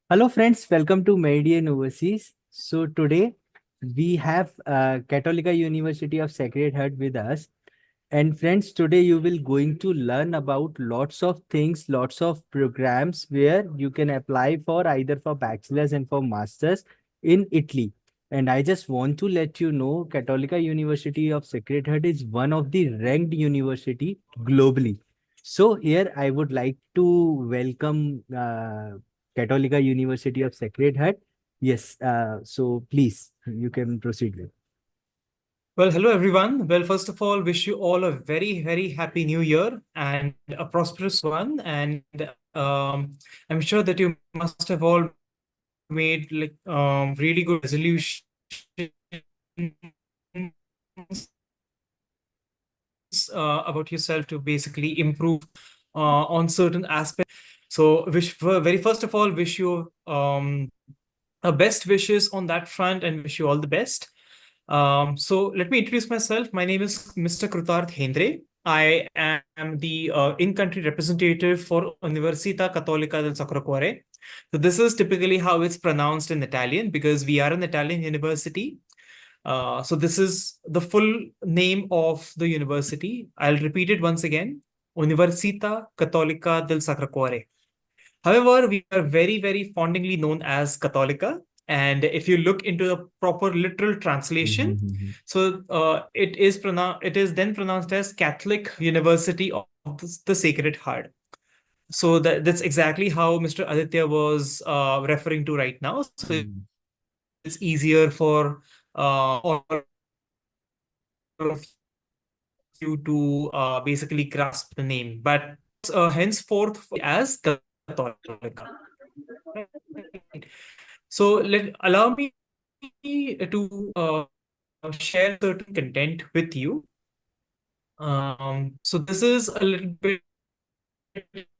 Hello, friends. Welcome to Meridian Overseas. So today we have Catholica University of Sacred Heart with us. And friends, today you will going to learn about lots of things, lots of programs where you can apply for either for bachelor's and for master's in Italy. And I just want to let you know, Cattolica University of Sacred Heart is one of the ranked university globally. So here I would like to welcome Cattolica University of Sacred Heart. Yes, so please you can proceed with. Well, hello everyone. Well, first of all, wish you all a very, very happy new year and a prosperous one. And I'm sure that you must have all made really good resolutions about yourself to basically improve on certain aspects. So, very first of all, wish you a best wishes on that front and wish you all the best. So let me introduce myself. My name is Mr. Krutarth Hendre. I am the in-country representative for Università Cattolica del Sacro Cuore. So this is typically how it's pronounced in Italian because we are an Italian university. So this is the full name of the university. I'll repeat it once again. Università Cattolica del Sacro Cuore. However, we are very, very fondly known as Cattolica. And if you look into the proper literal translation, so it is then pronounced as Catholic University of the Sacred Heart. So that's exactly how Mr. Aditya was referring to right now. So it's easier for all of you to basically grasp the name. But henceforth as Cattolica. So allow me to share certain content with you. So this is a little bit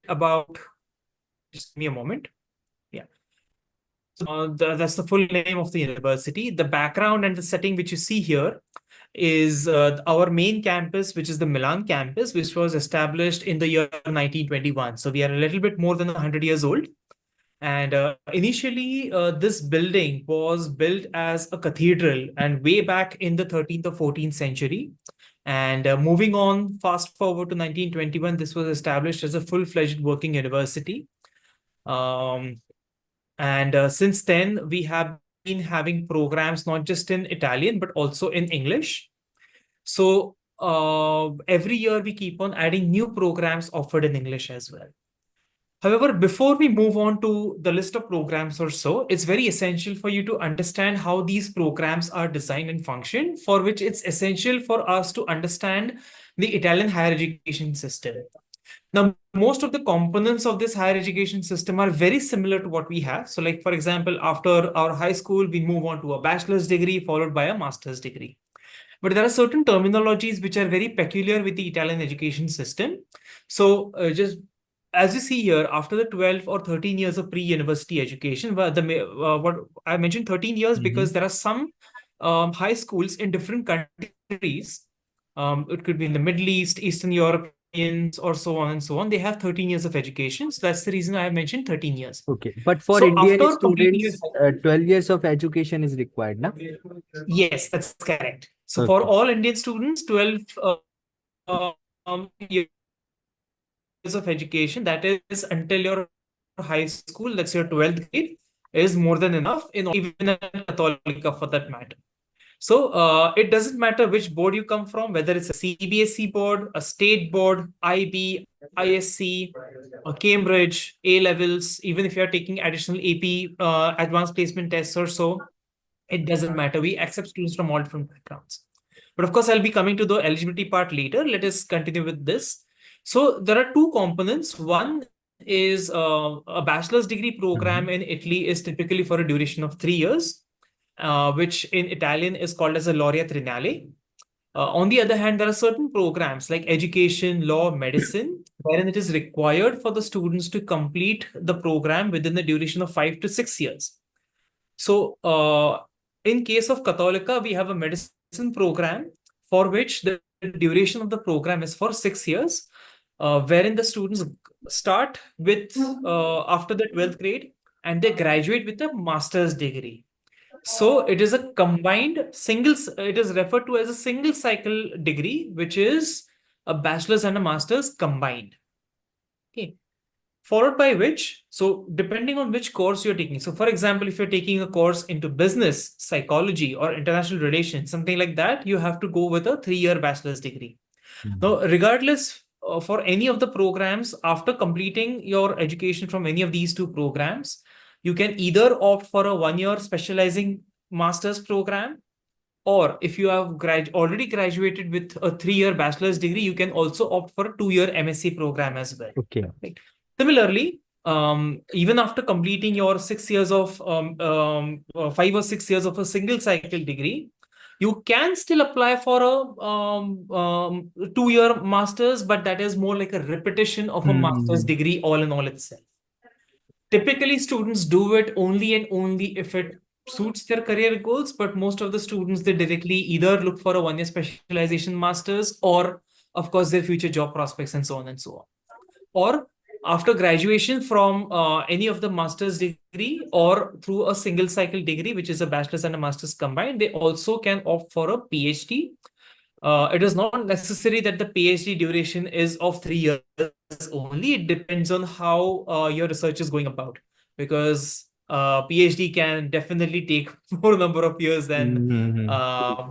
about, just give me a moment. Yeah. So that's the full name of the university. The background and the setting which you see here is our main campus, which is the Milan campus, which was established in the year 1921. So we are a little bit more than 100 years old. And initially, this building was built as a cathedral and way back in the 13th or 14th century. And moving on, fast forward to 1921, this was established as a full-fledged working university. And since then, we have been having programs not just in Italian, but also in English. So every year, we keep on adding new programs offered in English as well. However, before we move on to the list of programs or so, it's very essential for you to understand how these programs are designed and function, for which it's essential for us to understand the Italian higher education system. Now, most of the components of this higher education system are very similar to what we have. So like, for example, after our high school, we move on to a bachelor's degree followed by a master's degree. But there are certain terminologies which are very peculiar with the Italian education system. So just as you see here, after the 12 or 13 years of pre-university education, what I mentioned 13 years because there are some high schools in different countries. It could be in the Middle East, Eastern Europeans, or so on and so on. They have 13 years of education. So that's the reason I mentioned 13 years. Okay, but for So Indian after completing your students, 12 years of education is required, na? Yes, that's correct. So for Okay. all Indian students, 12 years of education, that is until your high school, that's your 12th grade, is more than enough in even a Catholica for that matter. So it doesn't matter which board you come from, whether it's a CBSE board, a state board, IB, ISC, or Cambridge, A levels, even if you're taking additional AP advanced placement tests or so, it doesn't matter. We accept students from all different backgrounds. But of course, I'll be coming to the eligibility part later. Let us continue with this. So there are two components. One is a bachelor's degree program in Italy is typically for a duration of 3 years, which in Italian is called as a laurea triennale. On the other hand, there are certain programs like education, law, medicine, wherein it is required for the students to complete the program within the duration of 5 to 6 years. So in case of Cattolica, we have a medicine program for which the duration of the program is for 6 years, wherein the students start with after the 12th grade and they graduate with a master's degree. So it is a combined it is referred to as a single cycle degree, which is a bachelor's and a master's combined. Okay. Followed by which, so depending on which course you're taking. So, for example, if you're taking a course into business, psychology, or international relations, something like that, you have to go with a 3-year bachelor's degree. Now, regardless, for any of the programs, after completing your education from any of these two programs, you can either opt for a 1-year specializing master's program, or if you have already graduated with a 3-year bachelor's degree, you can also opt for a 2-year MSc program as well. Okay. Right? Similarly, even after completing your 6 years of 5 or 6 years of a single cycle degree, you can still apply for a 2-year master's, but that is more like a repetition of a master's Hmm. degree all in all itself. Typically, students do it only and only if it suits their career goals, but most of the students, they directly either look for a 1-year specialization master's or, of course, their future job prospects and so on and so on. Or after graduation from any of the master's degree or through a single cycle degree, which is a bachelor's and a master's combined, they also can opt for a PhD. It is not necessary that the PhD duration is of 3 years only. It depends on how your research is going about, because PhD can definitely take more number of years than Hmm.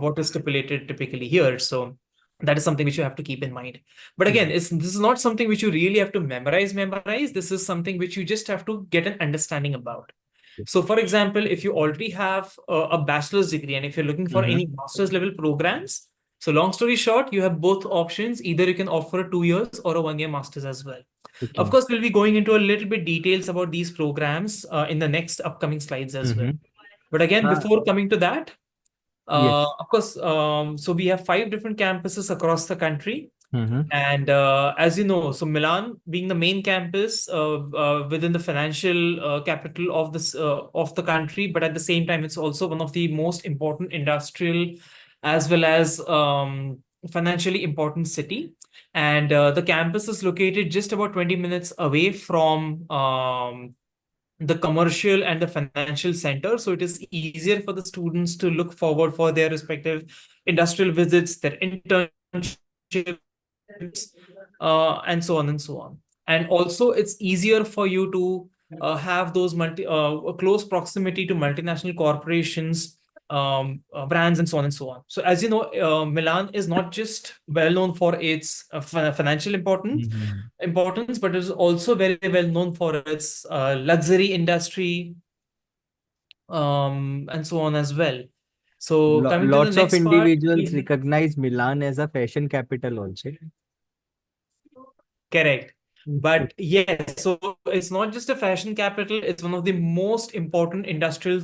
what is stipulated typically here. So that is something which you have to keep in mind. But again, this is not something which you really have to memorize. This is something which you just have to get an understanding about. So, for example, if you already have a bachelor's degree and if you're looking for any master's level programs, so long story short, you have both options. Either you can offer a 2 years or a 1-year master's as well. Of Okay. course, we'll be going into a little bit details about these programs in the next upcoming slides as well. Mm-hmm. But again, before coming to that, Yes. of course, so we have 5 different campuses across the country. Mm-hmm. And as you know, so Milan being the main campus within the financial capital of this of the country, but at the same time, it's also one of the most important industrial as well as financially important city. And the campus is located just about 20 minutes away from the commercial and the financial center. So it is easier for the students to look forward for their respective industrial visits, their internships, and so on and so on. And also, it's easier for you to have those close proximity to multinational corporations, brands, and so on and so on. So, as you know, Milan is not just well known for its financial Mm-hmm. importance, but it is also very well known for its luxury industry, and so on as well. So, coming to the Lots of next part, individuals recognize Milan as a fashion capital also. correct. But yes, so it's not just a fashion capital, it's one of the most important industrial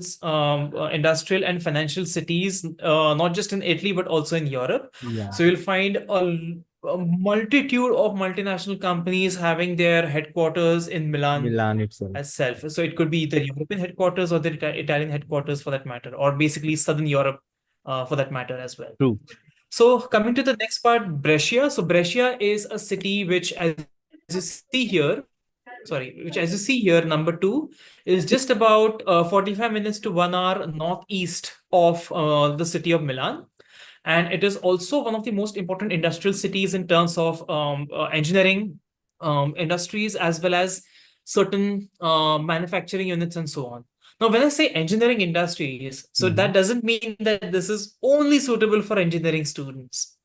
and financial cities, not just in Italy, but also in Europe. Yeah. So you'll find a multitude of multinational companies having their headquarters in Milan Milan itself. itself. So it could be the European headquarters or the Italian headquarters for that matter, or basically Southern Europe for that matter as well. True. So coming to the next part, Brescia. So Brescia is a city which, as you see here, as you see here, number 2, is just about 45 minutes to 1 hour northeast of the city of Milan. And it is also one of the most important industrial cities in terms of engineering industries as well as certain manufacturing units and so on. Now, when I say engineering industries, so Mm-hmm. that doesn't mean that this is only suitable for engineering students.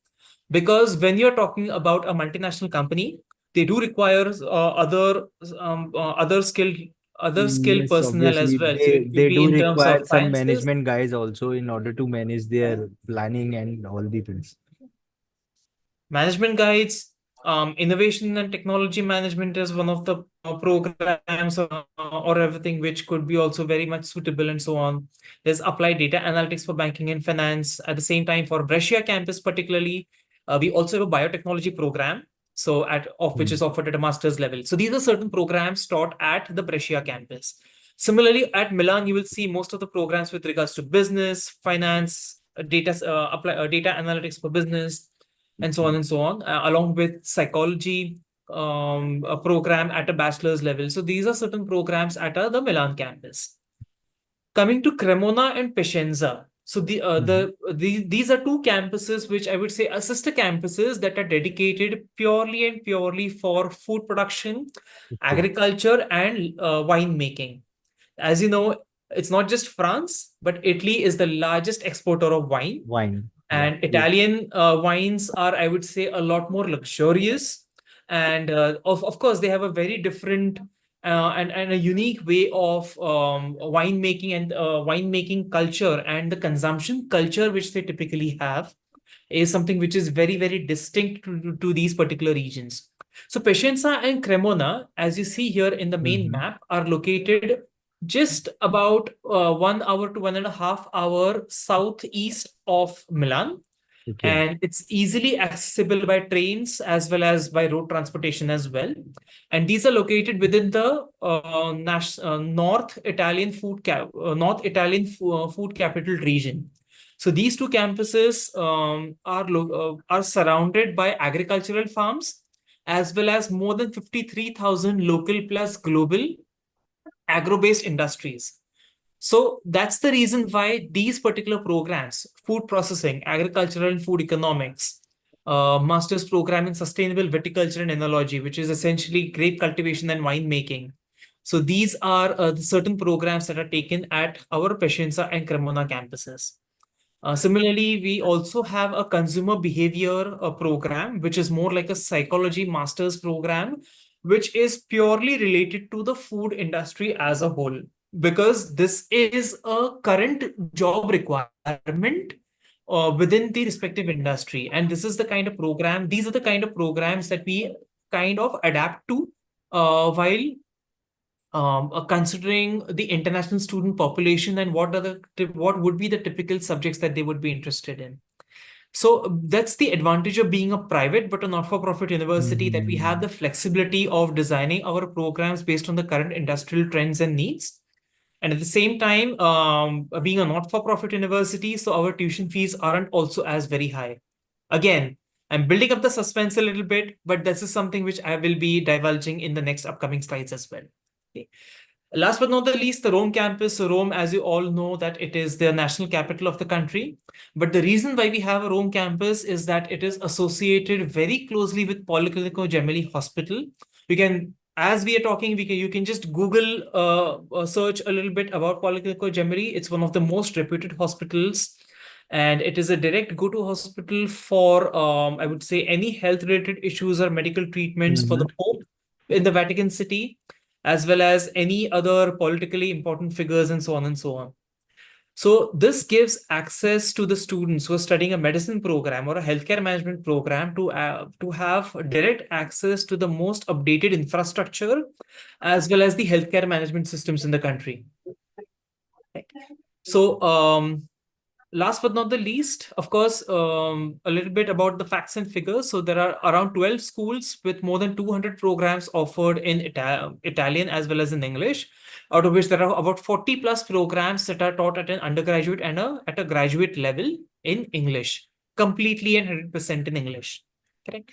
Because when you're talking about a multinational company, they do require other skilled Yes, personnel as obviously well. So it could they be do in terms require of some sciences. management guys also in order to manage their planning and all the things. Management guides, innovation and technology management is one of the programs or everything which could be also very much suitable and so on. There's applied data analytics for banking and finance. At the same time, for Brescia campus particularly, we also have a biotechnology program. So at of which is Mm. offered at a master's level. So these are certain programs taught at the Brescia campus. Similarly, at Milan, you will see most of the programs with regards to business, finance, data analytics for business, and so on and so on, along with psychology a program at a bachelor's level. So these are certain programs at the Milan campus. Coming to Cremona and Piacenza. So Mhm. these are two campuses which I would say are sister campuses that are dedicated purely and purely for food production, Okay. agriculture, and wine making. As you know, it's not just France, but Italy is the largest exporter of wine. Wine. Yeah. And Italian wines are, I would say, a lot more luxurious. And of course, they have a very different and a unique way of winemaking and winemaking culture, and the consumption culture which they typically have is something which is very, very distinct to these particular regions. So Piacenza and Cremona, as you see here in the main Mhm. map, are located just about 1 hour to 1.5 hour southeast of Milan, Okay. and it's easily accessible by trains as well as by road transportation as well. And these are located within the North Italian food capital region. So these two campuses are surrounded by agricultural farms, as well as more than 53,000 local plus global agro-based industries. So that's the reason why these particular programs, food processing, agricultural and food economics, master's program in sustainable viticulture and enology, which is essentially grape cultivation and winemaking. So these are the certain programs that are taken at our Piacenza and Cremona campuses. Similarly, we also have a consumer behavior program, which is more like a psychology master's program, which is purely related to the food industry as a whole, because this is a current job requirement within the respective industry. And this is the kind of program, these are the kind of programs that we kind of adapt to while considering the international student population and what would be the typical subjects that they would be interested in. So that's the advantage of being a private but a not-for-profit university, that we have Mhm. the flexibility of designing our programs based on the current industrial trends and needs. And at the same time, being a not-for-profit university, so our tuition fees aren't also as very high. Again, I'm building up the suspense a little bit, but this is something which I will be divulging in the next upcoming slides as well. Okay. Last but not the least, the Rome campus. So Rome, as you all know, that it is the national capital of the country. But the reason why we have a Rome campus is that it is associated very closely with Policlinico Gemelli Hospital. You can, as we are talking, you can just Google search a little bit about Policlinico Gemelli. It's one of the most reputed hospitals, and it is a direct go-to hospital for, I would say, any health-related issues or medical treatments for Mhm. the Pope in the Vatican City, as well as any other politically important figures, and so on and so on. So this gives access to the students who are studying a medicine program or a healthcare management program to have direct access to the most updated infrastructure, as well as the healthcare management systems in the country. Right. So last but not the least, of course, a little bit about the facts and figures. So there are around 12 schools with more than 200 programs offered in Italian as well as in English, out of which there are about 40 plus programs that are taught at an undergraduate and at a graduate level in English, completely and 100% in English. Correct.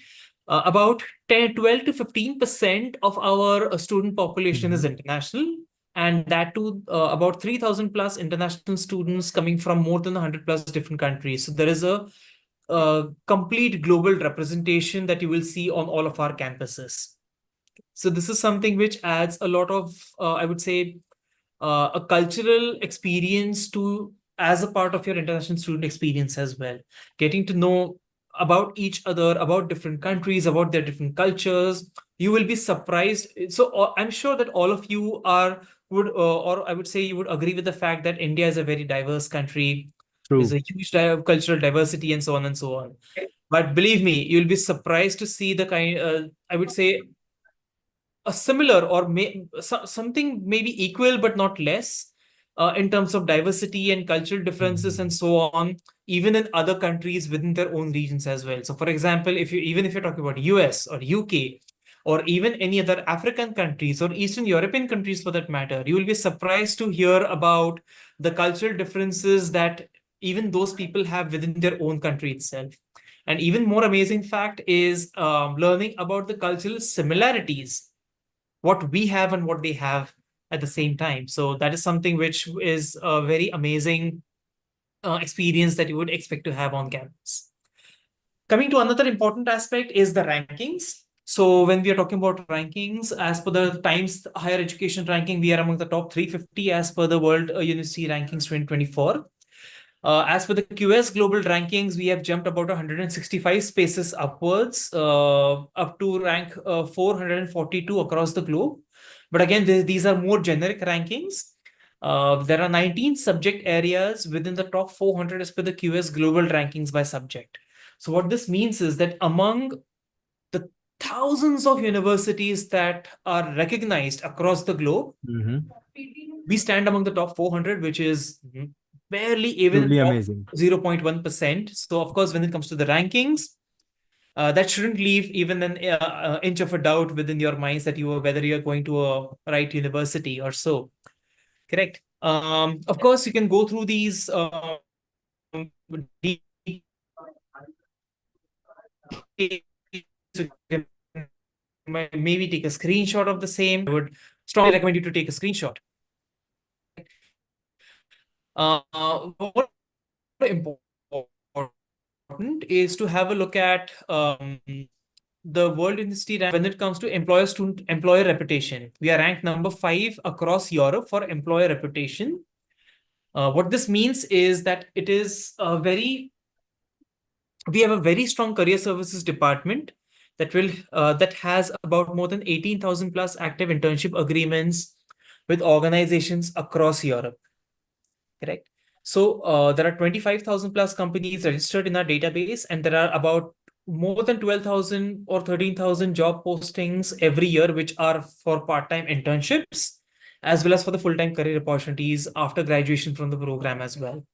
About 10, 12 to 15% of our student population is Mhm. international, and that too about 3,000 plus international students coming from more than 100 plus different countries. So there is a complete global representation that you will see on all of our campuses. So this is something which adds a lot of, I would say, a cultural experience to as a part of your international student experience as well. Getting to know about each other, about different countries, about their different cultures. You will be surprised. So I'm sure that all of you are would or I would say you would agree with the fact that India is a very diverse country. There's True. a huge cultural diversity and so on and so on. But believe me, you'll be surprised to see the kind, I would say, a similar or something maybe equal but not less in terms of diversity and cultural differences and Mhm. so on, even in other countries within their own regions as well. So for example, if you're talking about US or UK or even any other African countries or Eastern European countries for that matter, you will be surprised to hear about the cultural differences that even those people have within their own country itself. And even more amazing fact is learning about the cultural similarities, what we have and what they have at the same time. So that is something which is a very amazing experience that you would expect to have on campus. Coming to another important aspect is the rankings. So when we are talking about rankings, as per the Times Higher Education ranking, we are among the top 350 as per the World University Rankings 2024. As for the QS Global Rankings, we have jumped about 165 spaces upwards, up to rank 442 across the globe. But again, these are more generic rankings. There are 19 subject areas within the top 400 as per the QS Global Rankings by subject. So what this means is that among the thousands of universities that are recognized across the globe, Mm-hmm. we stand among the top 400, which is barely even Truly top amazing. 0.1%. So, of course, when it comes to the rankings, that shouldn't leave even an inch of a doubt within your minds that you are whether you're going to a right university or so. Correct. Of course, you can go through these maybe take a screenshot of the same. I would strongly recommend you to take a screenshot. What important is to have a look at the World University rank when it comes to employer student employer reputation. We are ranked number 5 across Europe for employer reputation. What this means is that it is a very we have a very strong career services department that has about more than 18,000 plus active internship agreements with organizations across Europe. Correct. So there are 25,000 plus companies registered in our database, and there are about more than 12,000 or 13,000 job postings every year, which are for part-time internships, as well as for the full-time career opportunities after graduation from the program as well.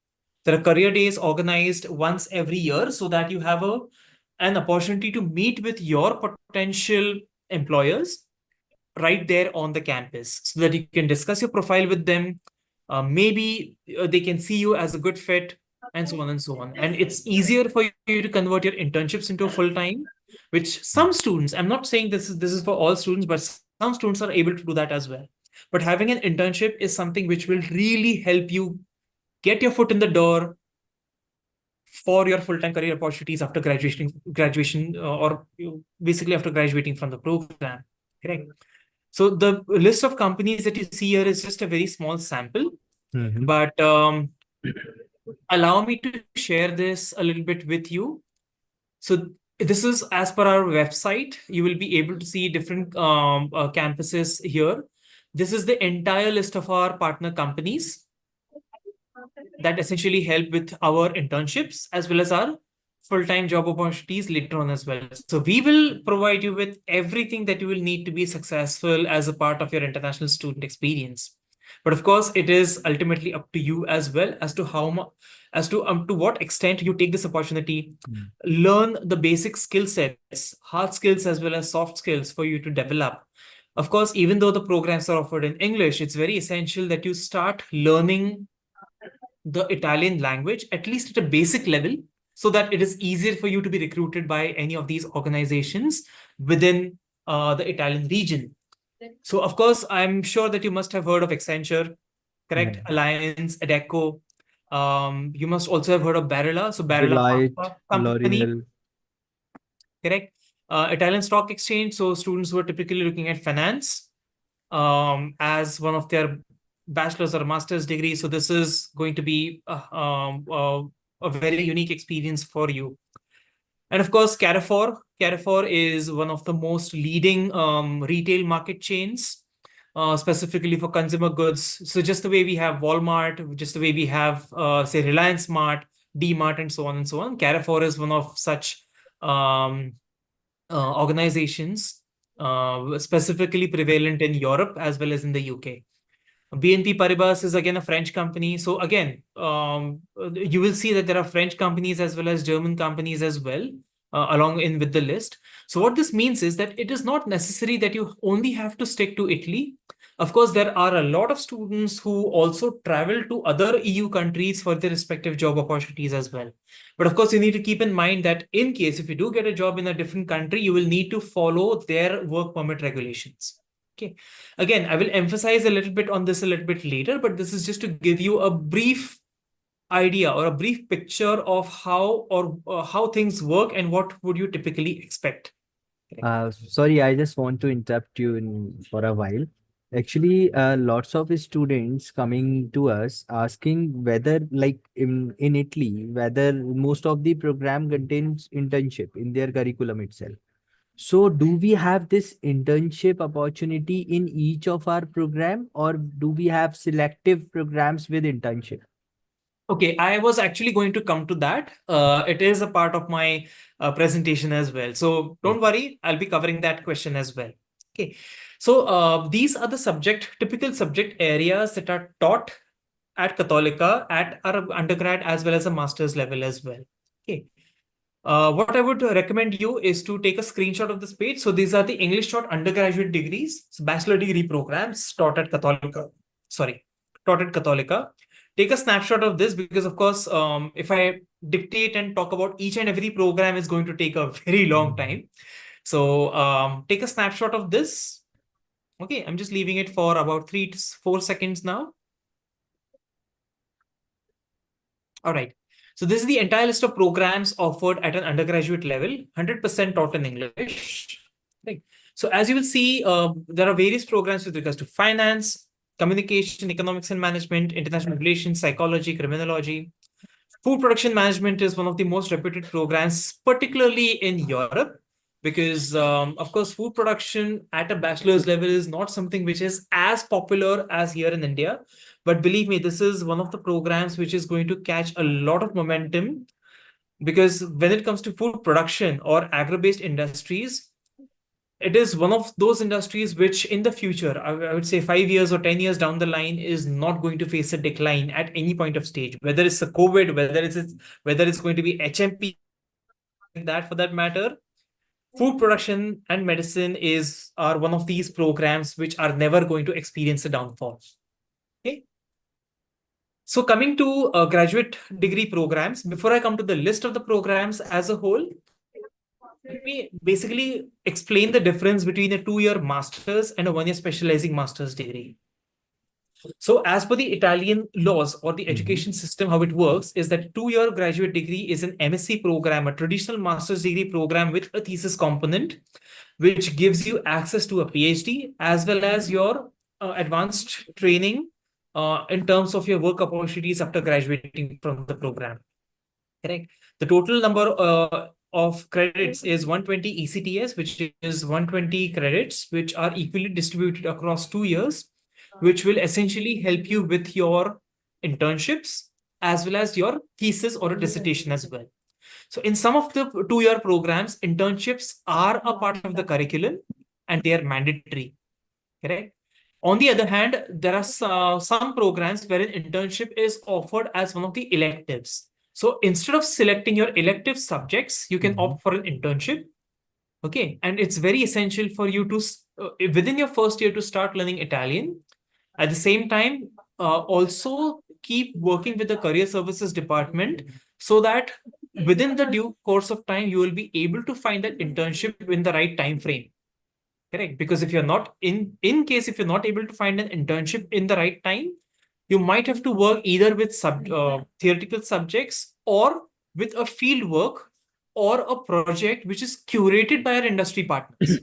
There are career days organized once every year so that you have an opportunity to meet with your potential employers right there on the campus so that you can discuss your profile with them. Maybe they can see you as a good fit, and so on and so on. And it's easier for you to convert your internships into full time, which some students, I'm not saying this is for all students, but some students are able to do that as well. But having an internship is something which will really help you get your foot in the door for your full-time career opportunities after graduation, or basically after graduating from the program. Correct. So the list of companies that you see here is just a very small sample, Mm-hmm. but allow me to share this a little bit with you. So this is as per our website. You will be able to see different campuses here. This is the entire list of our partner companies that essentially help with our internships as well as our full-time job opportunities later on as well. So we will provide you with everything that you will need to be successful as a part of your international student experience. But of course, it is ultimately up to you as well as to how much, as to what extent you take this opportunity, learn the basic skill sets, hard skills as well as soft skills for you to develop. Of course, even though the programs are offered in English, it's very essential that you start learning the Italian language, at least at a basic level, so that it is easier for you to be recruited by any of these organizations within the Italian region. So, of course, I'm sure that you must have heard of Accenture, correct? Yeah. Alliance, Adecco. You must also have heard of Barilla. So, Barilla Deloitte, Pharma Company, L'Oreal. correct? Italian Stock Exchange. So, students who are typically looking at finance as one of their bachelor's or master's degree. So this is going to be a very unique experience for you. And of course, Carrefour. Carrefour is one of the most leading retail market chains, specifically for consumer goods. So just the way we have Walmart, just the way we have, say, Reliance Mart, D-Mart, and so on and so on. Carrefour is one of such um, organizations specifically prevalent in Europe as well as in the UK. BNP Paribas is again a French company. So again, you will see that there are French companies as well as German companies as well, along in with the list. So what this means is that it is not necessary that you only have to stick to Italy. Of course, there are a lot of students who also travel to other EU countries for their respective job opportunities as well. But of course, you need to keep in mind that in case if you do get a job in a different country, you will need to follow their work permit regulations. Okay. Again, I will emphasize a little bit on this a little bit later, but this is just to give you a brief idea or a brief picture of how or how things work and what would you typically expect. Sorry, I just want to interrupt you for a while. Actually, lots of students coming to us asking whether, like in Italy, whether most of the program contains internship in their curriculum itself. So, do we have this internship opportunity in each of our program, or do we have selective programs with internship? Okay, I was actually going to come to that. It is a part of my presentation as well. So don't Okay. worry, I'll be covering that question as well. Okay, so these are the typical subject areas that are taught at Cattolica at our undergrad as well as a master's level as well. Okay. What I would recommend you is to take a screenshot of this page. So these are the English taught undergraduate degrees, so bachelor degree programs taught at Cattolica. Sorry, taught at Cattolica. Take a snapshot of this because, of course, if I dictate and talk about each and every program is going to take a very long Mhm. time. So take a snapshot of this. Okay, I'm just leaving it for about 3 to 4 seconds now. All right. So this is the entire list of programs offered at an undergraduate level, 100% taught in English. Right. So as you will see, there are various programs with regards to finance, communication, economics and management, international relations, psychology, criminology. Food production management is one of the most reputed programs, particularly in Europe, because of course, food production at a bachelor's level is not something which is as popular as here in India. But believe me, this is one of the programs which is going to catch a lot of momentum because when it comes to food production or agro-based industries, it is one of those industries which in the future, I would say 5 years or 10 years down the line, is not going to face a decline at any point of stage, whether it's a COVID, whether it's going to be HMP, like that for that matter. Food production and medicine are one of these programs which are never going to experience a downfall. Okay. So coming to graduate degree programs, before I come to the list of the programs as a whole, let me basically explain the difference between a 2 year master's and a 1 year specializing master's degree. So, as per the Italian laws or the Mhm. education system, how it works is that 2 year graduate degree is an MSc program, a traditional master's degree program with a thesis component, which gives you access to a PhD as well as your advanced training in terms of your work opportunities after graduating from the program. Correct. The total number of credits is 120 ECTS, which is 120 credits, which are equally distributed across 2 years, which will essentially help you with your internships as well as your thesis or a dissertation as well. So, in some of the 2 year programs, internships are a part of the curriculum and they are mandatory. Correct. On the other hand, there are some programs wherein internship is offered as one of the electives. So instead of selecting your elective subjects, you can Mhm. opt for an internship. Okay. And it's very essential for you to, within your first year, to start learning Italian. At the same time, also keep working with the career services department so that within the due course of time, you will be able to find that internship in the right time frame. Correct. Because if you're not in case if you're not able to find an internship in the right time, you might have to work either with theoretical subjects or with a field work or a project which is curated by our industry partners.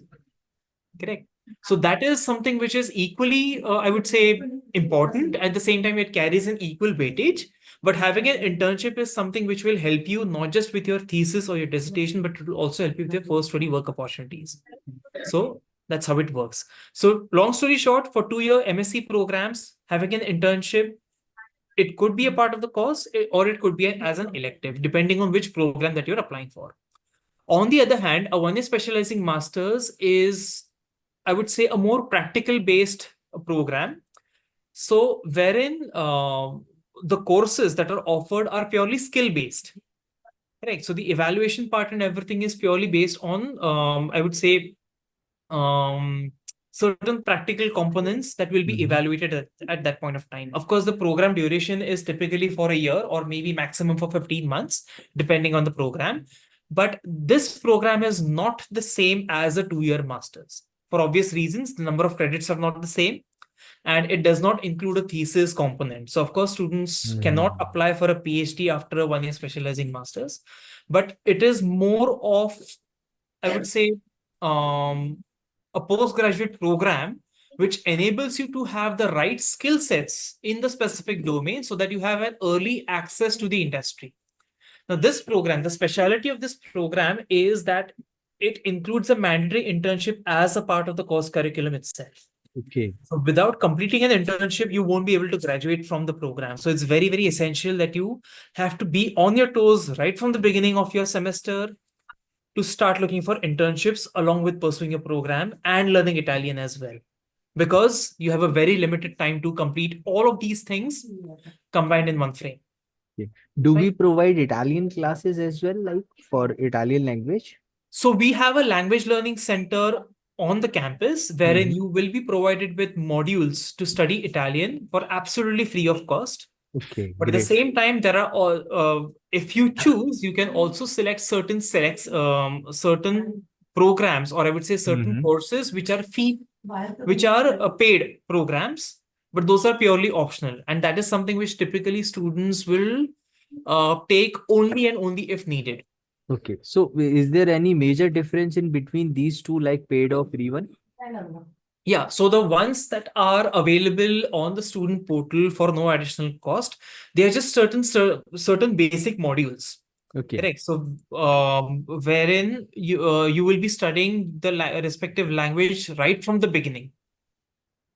Correct. So that is something which is equally, I would say, important. At the same time, it carries an equal weightage. But having an internship is something which will help you not just with your thesis or your dissertation, but it will also help you with your first study work opportunities. So that's how it works. So long story short, for 2 year MSc programs, having an internship, it could be a part of the course or it could be as an elective, depending on which program that you're applying for. On the other hand, a 1 year specializing masters is, I would say, a more practical based program. So wherein the courses that are offered are purely skill based. Correct. So the evaluation part and everything is purely based on, I would say, um, certain practical components that will be Mm-hmm. evaluated at that point of time. Of course, the program duration is typically for a year or maybe maximum for 15 months, depending on the program. But this program is not the same as a 2-year master's. For obvious reasons, the number of credits are not the same, and it does not include a thesis component. So, of course, students cannot Mm-hmm. apply for a PhD after a 1-year specializing master's, but it is more of, I would say, um, a postgraduate program which enables you to have the right skill sets in the specific domain so that you have an early access to the industry. Now, this program, the specialty of this program is that it includes a mandatory internship as a part of the course curriculum itself. Okay. So without completing an internship, you won't be able to graduate from the program. So it's very, very essential that you have to be on your toes right from the beginning of your semester to start looking for internships along with pursuing a program and learning Italian as well. Because you have a very limited time to complete all of these things combined in one frame. Okay. Do we Right? provide Italian classes as well, like for Italian language? So we have a language learning center on the campus wherein Mm-hmm. you will be provided with modules to study Italian for absolutely free of cost. Okay, But at the great. same time, there are all, if you choose, you can also select certain programs, or I would say certain Mm-hmm. courses which are paid programs, but those are purely optional, and that is something which typically students will take only and only if needed. Okay. So is there any major difference in between these two, like paid or free one? Yeah, so the ones that are available on the student portal for no additional cost, they are just certain basic modules. Okay. Correct. So, wherein you will be studying the respective language right from the beginning.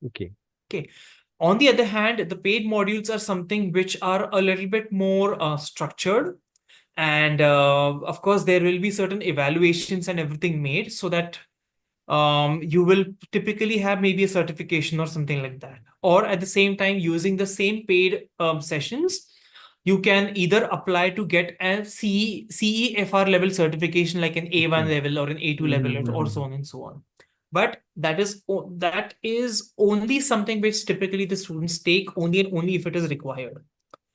Okay. Okay. On the other hand, the paid modules are something which are a little bit more structured, and of course, there will be certain evaluations and everything made so that you will typically have maybe a certification or something like that. Or at the same time, using the same paid sessions, you can either apply to get a CEFR level certification, like an A1 Okay. level or an A2 level, or Mm-hmm. so on and so on. But that is only something which typically the students take only and only if it is required.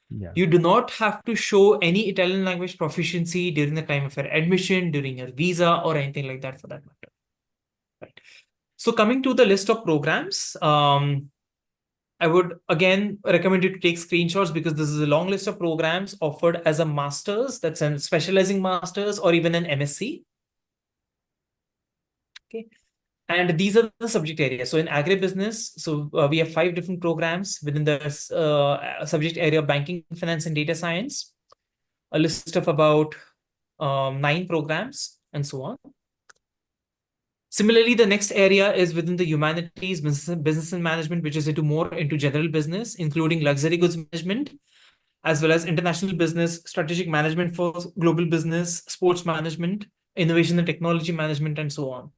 Yeah. You do not have to show any Italian language proficiency during the time of your admission, during your visa, or anything like that for that matter. Right. So coming to the list of programs, I would again recommend you to take screenshots because this is a long list of programs offered as a master's, that's a specializing master's or even an MSc. Okay. And these are the subject areas. So in agribusiness, so we have 5 different programs within the subject area of banking, finance, and data science. A list of about 9 programs and so on. Similarly, the next area is within the humanities, business and management, which is into general business, including luxury goods management, as well as international business, strategic management for global business, sports management, innovation and technology management, and so on.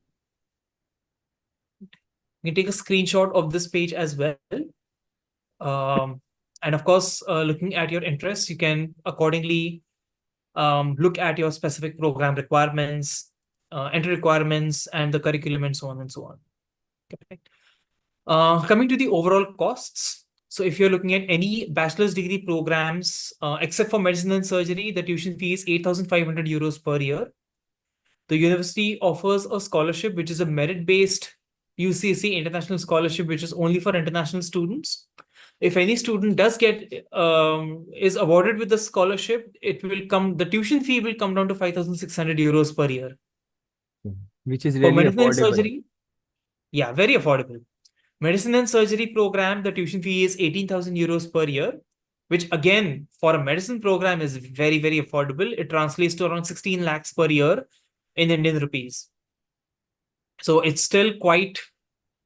You can take a screenshot of this page as well. And of course, looking at your interests, you can accordingly look at your specific program requirements, entry requirements, and the curriculum, and so on and so on. Okay. Coming to the overall costs. So if you're looking at any bachelor's degree programs, except for medicine and surgery, the tuition fee is 8,500 euros per year. The university offers a scholarship, which is a merit-based UCC international scholarship, which is only for international students. If any student is awarded with the scholarship, the tuition fee will come down to 5,600 euros per year. Which is For really medicine and affordable. surgery, yeah, very affordable. Medicine and surgery program, the tuition fee is 18,000 euros per year, which again, for a medicine program is very, very affordable. It translates to around 16 lakhs per year in Indian rupees. So it's still quite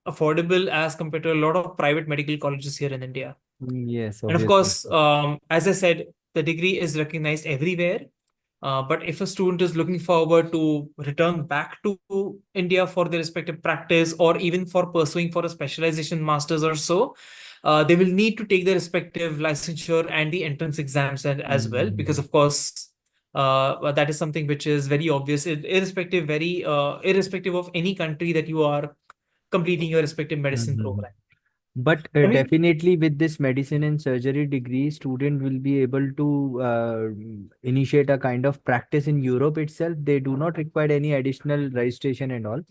affordable as compared to a lot of private medical colleges here in India. Yes, And of obviously. course, as I said, the degree is recognized everywhere. But if a student is looking forward to return back to India for their respective practice or even for pursuing for a specialization master's or so, they will need to take their respective licensure and the entrance exams as well, because Mhm. of course, That is something which is very obvious, irrespective of any country that you are completing your respective medicine Mhm. program. But I mean, definitely with this medicine and surgery degree, student will be able to initiate a kind of practice in Europe itself. They do not require any additional registration and all.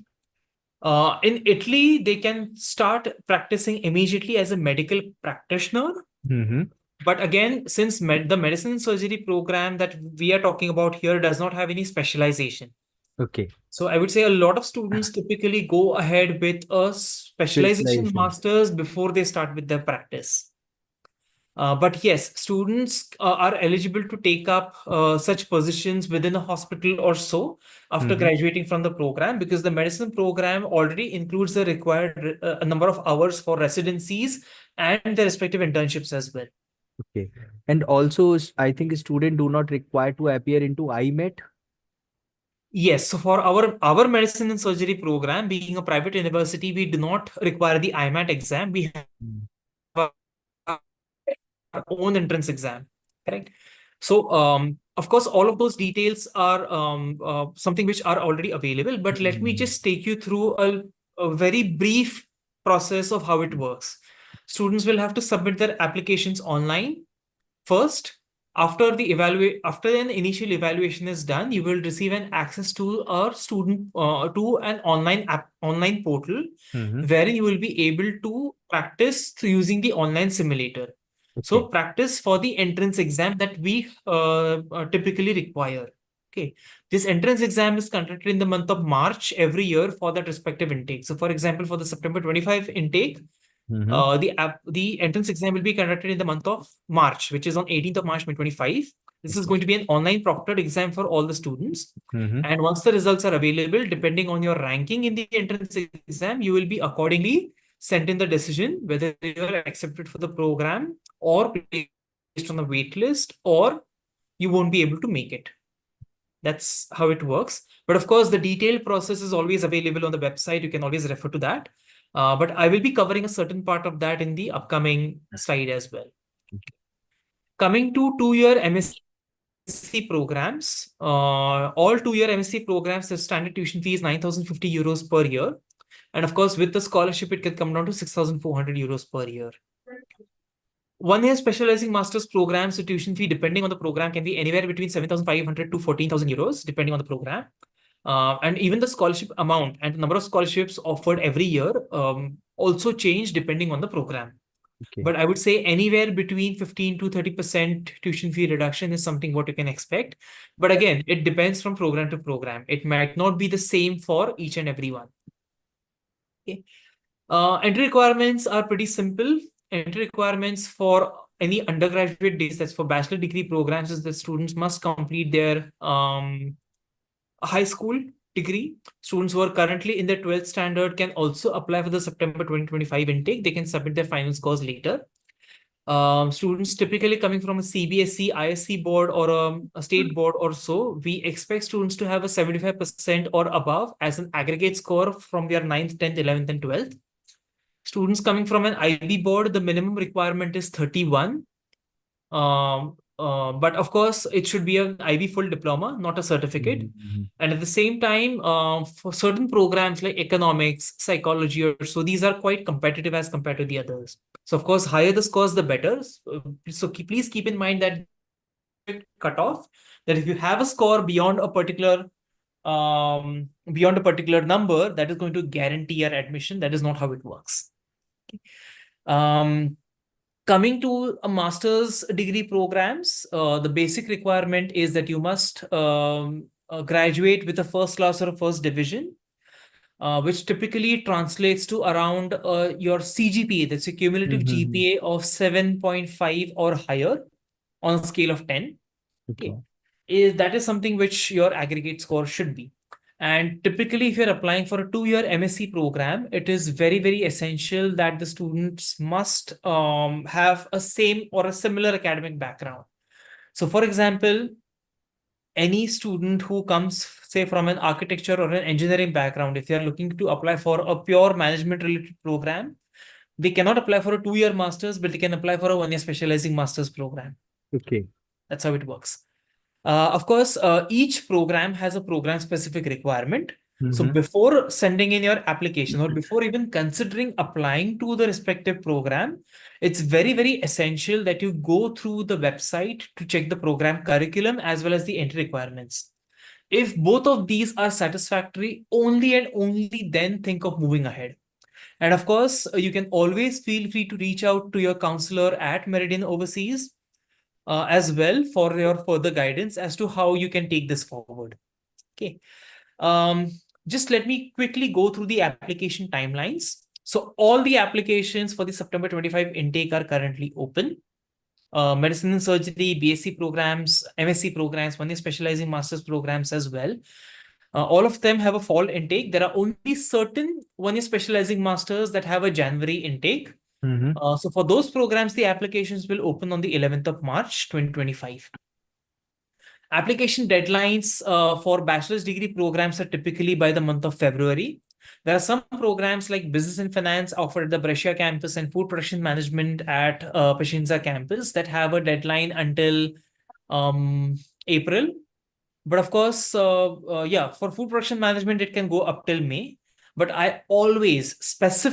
in Italy, they can start practicing immediately as a medical practitioner. Mm-hmm. But again, since the medicine and surgery program that we are talking about here does not have any specialization. Okay. So I would say a lot of students typically go ahead with a specialization Specialization. masters before they start with their practice. But yes, students are eligible to take up such positions within a hospital or so after Mm-hmm. graduating from the program, because the medicine program already includes the required a number of hours for residencies and the respective internships as well. Okay. And also, I think student do not require to appear into IMET. Yes, so for our medicine and surgery program, being a private university, we do not require the IMAT exam. We have Mm. our own entrance exam, correct? So, of course, all of those details are something which are already available. But let me Mm. just take you through a very brief process of how it works. Students will have to submit their applications online first. After an initial evaluation is done, you will receive an access to a student to an online portal, Mm-hmm. wherein you will be able to practice through using the online simulator. So Okay. practice for the entrance exam that we typically require. Okay, this entrance exam is conducted in the month of March every year for that respective intake. So, for example, for the September 25 intake, Mm-hmm. the entrance exam will be conducted in the month of March, which is on 18th of March 2025. This is Okay. going to be an online proctored exam for all the students. Mm-hmm. And once the results are available, depending on your ranking in the entrance exam, you will be accordingly sent in the decision whether you are accepted for the program or placed on the wait list, or you won't be able to make it. That's how it works. But of course, the detailed process is always available on the website. You can always refer to that. But I will be covering a certain part of that in the upcoming slide as well. Coming to 2-year MSc programs, all 2-year MSc programs, the standard tuition fee is 9,050 euros per year. And of course, with the scholarship, it can come down to 6,400 euros per year. 1 year specializing master's programs, the tuition fee, depending on the program, can be anywhere between 7,500 to 14,000 euros, depending on the program. And even the scholarship amount and the number of scholarships offered every year also change depending on the program. Okay. But I would say anywhere between 15 to 30% tuition fee reduction is something what you can expect. But again, it depends from program to program. It might not be the same for each and every one. Okay. Entry requirements are pretty simple. Entry requirements for any undergraduate days, that's for bachelor degree programs, is that students must complete their high school degree. Students who are currently in their 12th standard can also apply for the September 2025 intake. They can submit their final scores later. Students typically coming from a CBSE, ISC board, or a state board or so, we expect students to have a 75% or above as an aggregate score from their 9th, 10th, 11th, and 12th. Students coming from an IB board, the minimum requirement is 31. But of course, it should be an IB full diploma, not a certificate. Mm-hmm. And at the same time, for certain programs like economics, psychology, or so, these are quite competitive as compared to the others. So, of course, higher the scores, the better. So please keep in mind that cutoff, that if you have a score beyond a particular number, that is going to guarantee your admission. That is not how it works. Um, Coming to a master's degree programs, the basic requirement is that you must graduate with a first class or a first division, which typically translates to around your CGPA, that's a cumulative Mm-hmm. GPA of 7.5 or higher on a scale of 10. Okay. Okay. That is something which your aggregate score should be. And typically, if you're applying for a 2-year MSc program, it is very, very essential that the students must have a same or a similar academic background. So, for example, any student who comes, say, from an architecture or an engineering background, if they are looking to apply for a pure management related program, they cannot apply for a 2-year master's, but they can apply for a 1-year specializing master's program. Okay. That's how it works. Of course, each program has a program specific requirement. So Mm-hmm. before sending in your application or before even considering applying to the respective program, it's very, very essential that you go through the website to check the program curriculum as well as the entry requirements. If both of these are satisfactory, only and only then think of moving ahead. And of course, you can always feel free to reach out to your counselor at Meridian Overseas as well for your further guidance as to how you can take this forward. Okay. Um, just let me quickly go through the application timelines. So all the applications for the September 25 intake are currently open. Medicine and surgery, BSc programs, MSc programs, one is specializing master's programs as well. All of them have a fall intake. There are only certain one is specializing masters that have a January intake. Mm-hmm. So for those programs, the applications will open on the 11th of March, 2025. Application deadlines for bachelor's degree programs are typically by the month of February. There are some programs like business and finance offered at the Brescia campus and food production management at Pachinza campus that have a deadline until April. But of course, yeah, for food production management, it can go up till May. But I always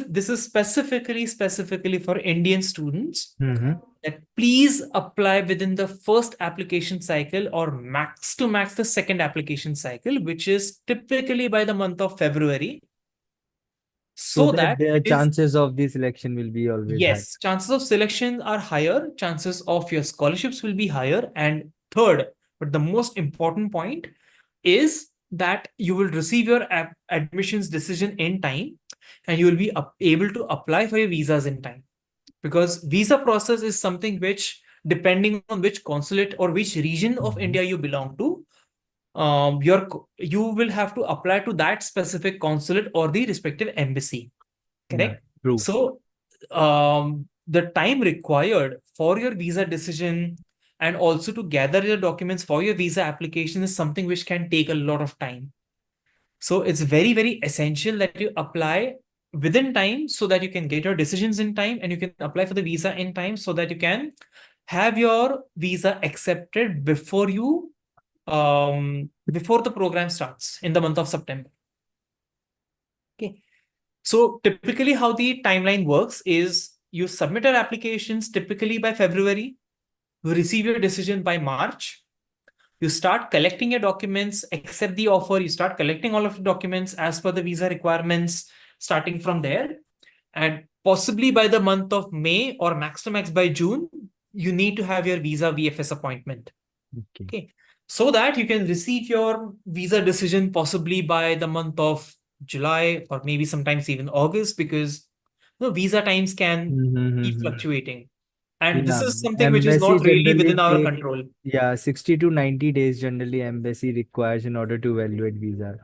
this is specifically for Indian students Mm-hmm. that please apply within the first application cycle or max to max the second application cycle, which is typically by the month of February, So so that that the it is, chances of the selection will be always high. yes, chances of selection are higher, chances of your scholarships will be higher. And third, but the most important point is that you will receive your admissions decision in time and you will be able to apply for your visas in time, because visa process is something which, depending on which consulate or which region of Mm-hmm. India you belong to, you will have to apply to that specific consulate or the respective embassy. Yeah, Correct. true. So the time required for your visa decision and also to gather your documents for your visa application is something which can take a lot of time. So it's very, very essential that you apply within time so that you can get your decisions in time and you can apply for the visa in time so that you can have your visa accepted before the program starts in the month of September. Okay. So typically how the timeline works is you submit your applications typically by February, you receive your decision by March, you start collecting your documents, accept the offer, you start collecting all of the documents as per the visa requirements, starting from there. And possibly by the month of May or max to max by June, you need to have your visa VFS appointment. Okay. Okay. So that you can receive your visa decision possibly by the month of July or maybe sometimes even August, because visa times can keep Mm-hmm. fluctuating. And this Yeah, is something which is embassy not really generally within our take, control. yeah, 60 to 90 days generally embassy requires in order to evaluate visa.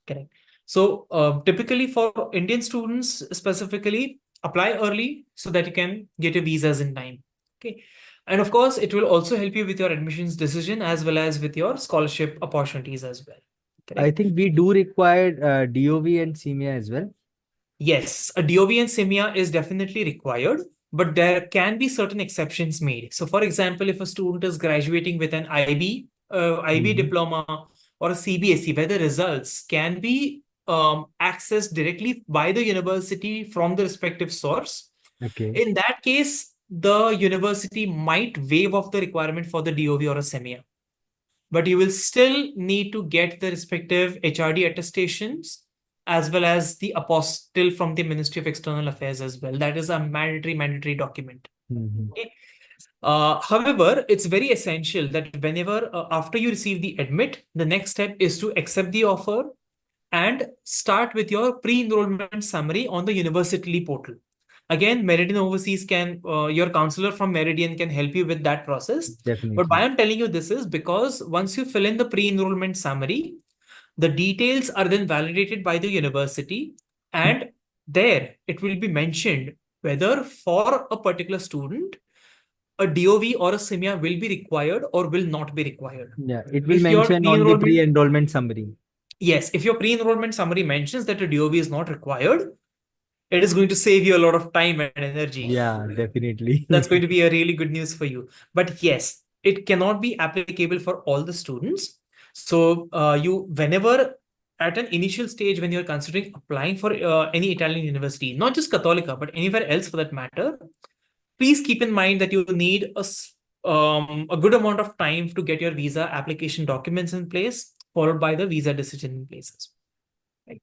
Correct. So typically for Indian students specifically, apply early so that you can get your visas in time. Okay. And of course, it will also help you with your admissions decision as well as with your scholarship opportunities as well. I Correct. think we do require DOV and CMA as well. Yes, a DOV and SEMIA is definitely required, but there can be certain exceptions made. So, for example, if a student is graduating with an IB Mm-hmm. diploma or a CBSE, where the results can be accessed directly by the university from the respective source, Okay. in that case, the university might waive off the requirement for the DOV or a SEMIA, but you will still need to get the respective HRD attestations as well as the apostille from the Ministry of External Affairs as well. That is a mandatory document. Mm-hmm. Okay. However, it's very essential that whenever after you receive the admit, the next step is to accept the offer and start with your pre-enrollment summary on the university portal. Again, Meridian Overseas your counselor from Meridian can help you with that process. But why Definitely. I'm telling you this is because once you fill in the pre-enrollment summary, the details are then validated by the university, and there it will be mentioned whether for a particular student a DOV or a SIMIA will be required or will not be required. Yeah, it will If your mention on the pre-enrollment pre-enrollment summary. Yes, if your pre-enrollment summary mentions that a DOV is not required, it is going to save you a lot of time and energy. Yeah, definitely. That's going to be a really good news for you. But yes, it cannot be applicable for all the students. So you whenever at an initial stage when you're considering applying for any Italian university, not just Cattolica, but anywhere else for that matter, please keep in mind that you need a good amount of time to get your visa application documents in place, followed by the visa decision in places. Right.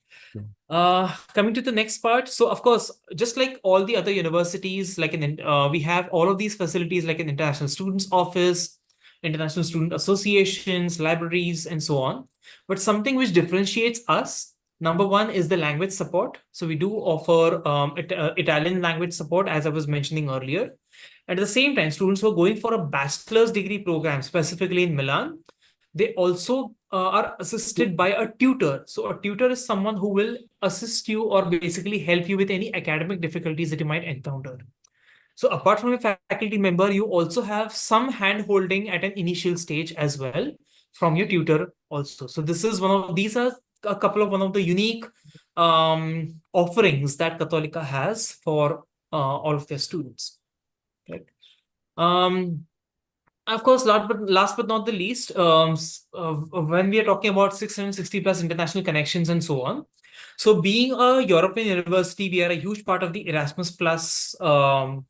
Coming to the next part. So, of course, just like all the other universities, we have all of these facilities like an international students office, international student associations, libraries, and so on. But something which differentiates us, number one, is the language support. So we do offer Italian language support, as I was mentioning earlier. At the same time, students who are going for a bachelor's degree program, specifically in Milan, they also are assisted by a tutor. So a tutor is someone who will assist you or basically help you with any academic difficulties that you might encounter. So apart from a faculty member, you also have some hand holding at an initial stage as well from your tutor also. So this is these are a couple of one of the unique offerings that Cattolica has for all of their students. Right. Um, of course, last but not the least, when we are talking about 660 plus international connections and so on. So, being a European university, we are a huge part of the Erasmus Plus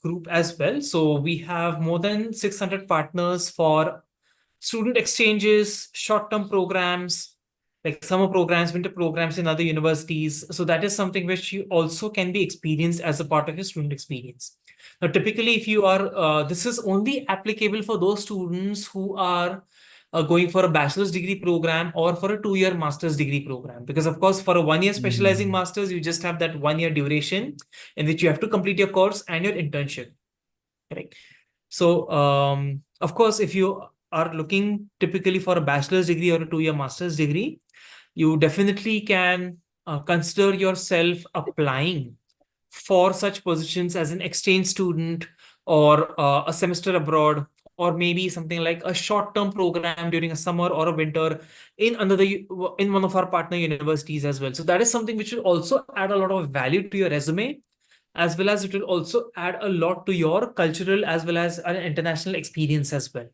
group as well. So, we have more than 600 partners for student exchanges, short-term programs, like summer programs, winter programs in other universities. So that is something which you also can be experienced as a part of your student experience. Now, typically, if you are, this is only applicable for those students who are going for a bachelor's degree program or for a 2-year master's degree program. Because, of course, for a 1-year specializing Mm. master's, you just have that 1-year duration in which you have to complete your course and your internship. Correct. So, of course, if you are looking typically for a bachelor's degree or a 2-year master's degree, you definitely can consider yourself applying for such positions as an exchange student or a semester abroad, or maybe something like a short-term program during a summer or a winter in one of our partner universities as well. So that is something which will also add a lot of value to your resume, as well as it will also add a lot to your cultural as well as an international experience as well.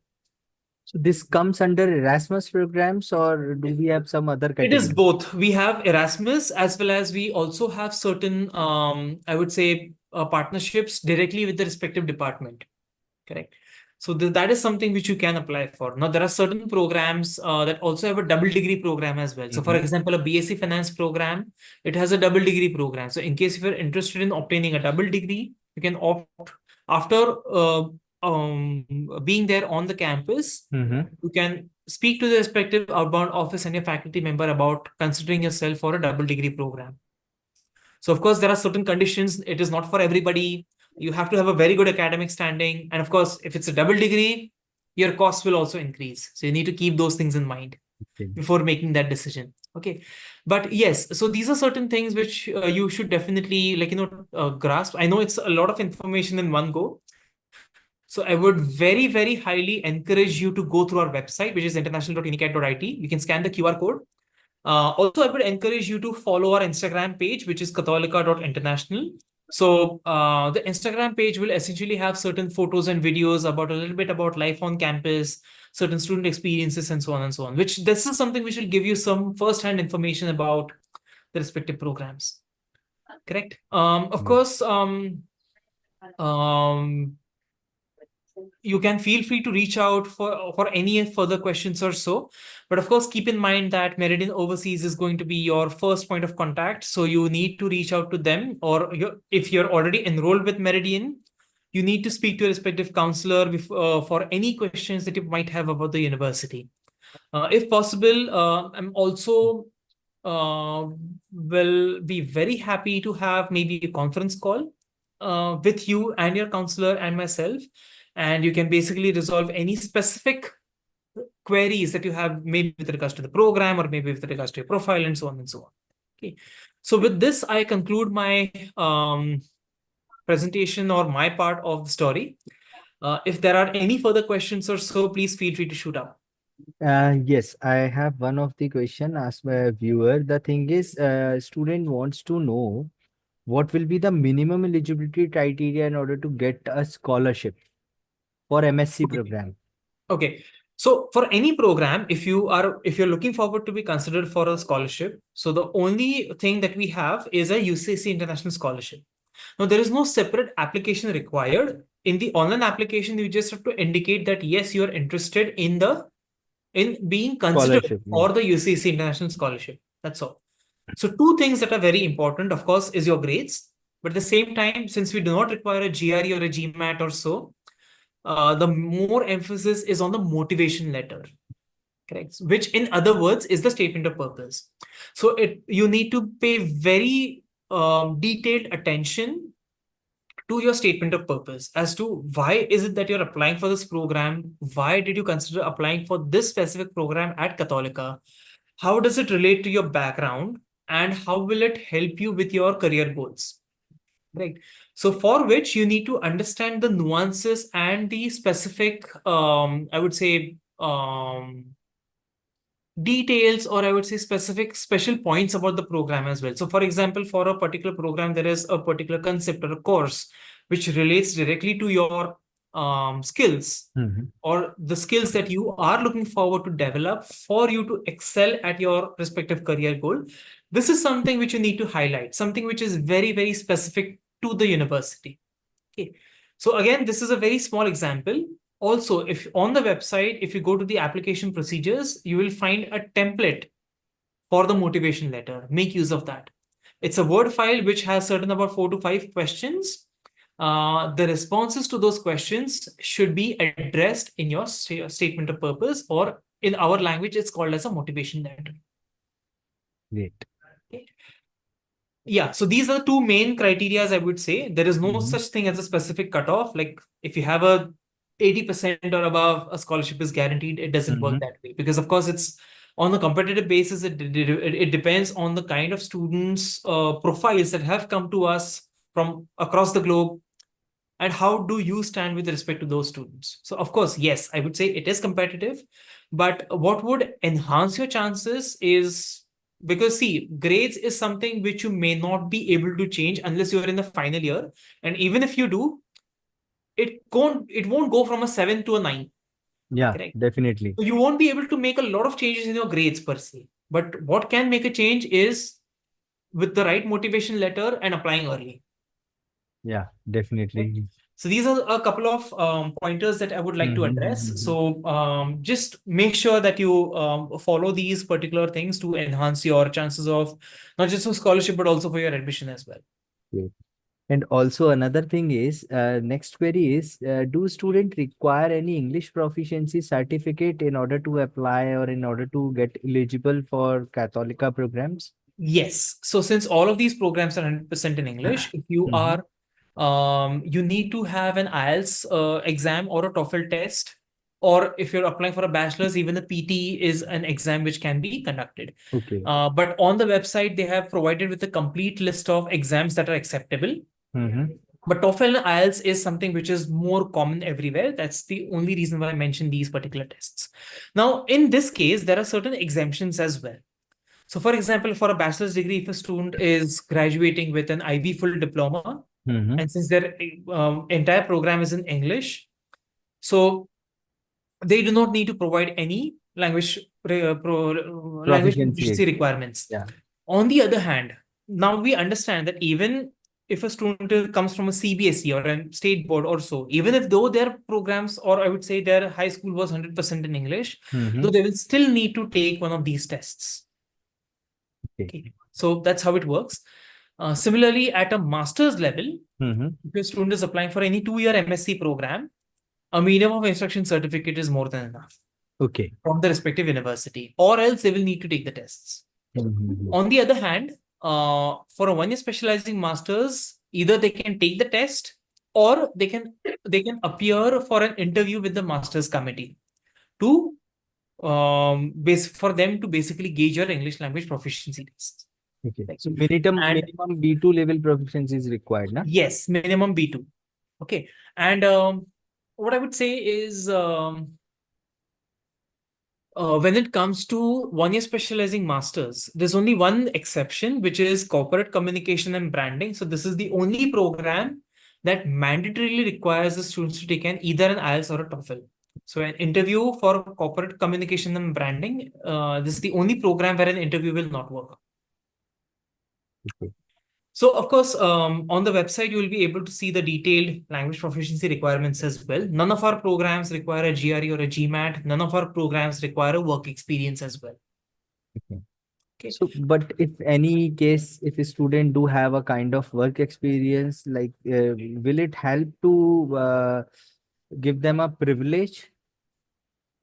So this comes under Erasmus programs, or do we have some other It is category? both. We have Erasmus as well as we also have certain, I would say, partnerships directly with the respective department. Correct. So that is something which you can apply for. Now, there are certain programs that also have a double degree program as well. So, for Mhm. example, a BSc Finance program, it has a double degree program. So, in case if you're interested in obtaining a double degree, you can opt after being there on the campus. Mhm. You can speak to the respective outbound office and your faculty member about considering yourself for a double degree program. So, of course, there are certain conditions. It is not for everybody. You have to have a very good academic standing. And of course, if it's a double degree, your costs will also increase. So, you need to keep those things in mind Okay. before making that decision. Okay. But yes, so these are certain things which you should definitely, grasp. I know it's a lot of information in one go. So I would very, very highly encourage you to go through our website, which is international.unicat.it. You can scan the QR code. Also, I would encourage you to follow our Instagram page, which is catholica.international. So the Instagram page will essentially have certain photos and videos about a little bit about life on campus, certain student experiences, and so on and so on. Which this is something which will give you some first-hand information about the respective programs. Correct. Of Mm. course, um, you can feel free to reach out for any further questions or so, but of course keep in mind that Meridian Overseas is going to be your first point of contact, so you need to reach out to them, or if you're already enrolled with Meridian, you need to speak to a respective counselor for any questions that you might have about the university. If possible, I'm also uh, will be very happy to have maybe a conference call with you and your counselor and myself. And you can basically resolve any specific queries that you have, maybe with regards to the program or maybe with regards to your profile and so on and so on. Okay. So with this, I conclude my presentation or my part of the story. If there are any further questions or so, please feel free to shoot up. Yes, I have one of the question asked by a viewer. The thing is, student wants to know what will be the minimum eligibility criteria in order to get a scholarship for MSc Okay. program. Okay. So for any program, if you're looking forward to be considered for a scholarship, so the only thing that we have is a UCC International Scholarship. Now there is no separate application required. In the online application, you just have to indicate that yes, you are interested in being considered Scholarship, yeah. for the UCC International Scholarship. That's all. So two things that are very important, of course, is your grades. But at the same time, since we do not require a GRE or a GMAT or so, the more emphasis is on the motivation letter, correct? Which, in other words, is the statement of purpose. So you need to pay very detailed attention to your statement of purpose as to why is it that you're applying for this program? Why did you consider applying for this specific program at Catholica? How does it relate to your background? And how will it help you with your career goals? Right. So for which you need to understand the nuances and the specific, I would say, details, or I would say specific special points about the program as well. So for example, for a particular program, there is a particular concept or a course which relates directly to your skills or the skills that you are looking forward to develop for you to excel at your respective career goal. This is something which you need to highlight, something which is very, very specific to the university. Okay. So again, this is a very small example. Also, if on the website, if you go to the application procedures, you will find a template for the motivation letter. Make use of that. It's a Word file which has certain about 4 to 5 questions. The responses to those questions should be addressed in your statement of purpose, or in our language, it's called as a motivation letter. Great. Okay. Yeah, so these are the two main criteria, I would say. There is no such thing as a specific cutoff. Like if you have a 80% or above, a scholarship is guaranteed. It doesn't work that way because, of course, it's on a competitive basis. It depends on the kind of students profiles that have come to us from across the globe, and how do you stand with respect to those students. So of course, yes, I would say it is competitive, but what would enhance your chances is, because see, grades is something which you may not be able to change unless you're in the final year, and even if you do, it won't go from a 7 to a 9. Yeah, Correct. definitely. So you won't be able to make a lot of changes in your grades per se, but what can make a change is with the right motivation letter and applying early. Yeah, definitely. So these are a couple of pointers that I would like to address. So just make sure that you follow these particular things to enhance your chances of not just for scholarship, but also for your admission as well. Great. And also another thing is, next query is, do students require any English proficiency certificate in order to apply or in order to get eligible for Catholica programs? Yes. So since all of these programs are 100% in English, if you are, you need to have an IELTS exam or a TOEFL test. Or if you're applying for a bachelor's, even the PT is an exam which can be conducted. Okay. But on the website, they have provided with a complete list of exams that are acceptable. But TOEFL and IELTS is something which is more common everywhere. That's the only reason why I mentioned these particular tests. Now, in this case, there are certain exemptions as well. So, for example, for a bachelor's degree, if a student is graduating with an IB full diploma, and since their entire program is in English, so they do not need to provide any language Proficiency. proficiency requirements. Yeah. On the other hand, now we understand that even if a student comes from a CBSE or a state board or so, even if though their programs, or I would say their high school was 100% in English, though they will still need to take one of these tests. Okay. So that's how it works. Similarly, at a master's level, if a student is applying for any 2-year MSc program, a medium of instruction certificate is more than enough. Okay. From the respective university, or else they will need to take the tests. On the other hand, for a 1-year specializing masters, either they can take the test or they can appear for an interview with the masters committee to for them to basically gauge your English language proficiency test. Okay. Right. So minimum B2 level proficiency is required, na? Yes, minimum B2. Okay. And what I would say is when it comes to 1-year specializing masters, there's only one exception, which is corporate communication and branding. So this is the only program that mandatorily requires the students to take either an IELTS or a TOEFL. So an interview for corporate communication and branding, this is the only program where an interview will not work. Okay. So of course, on the website, you will be able to see the detailed language proficiency requirements as well. None of our programs require a GRE or a GMAT. None of our programs require a work experience as well. Okay. Okay. So, but if any case, if a student do have a kind of work experience, like, will it help to give them a privilege?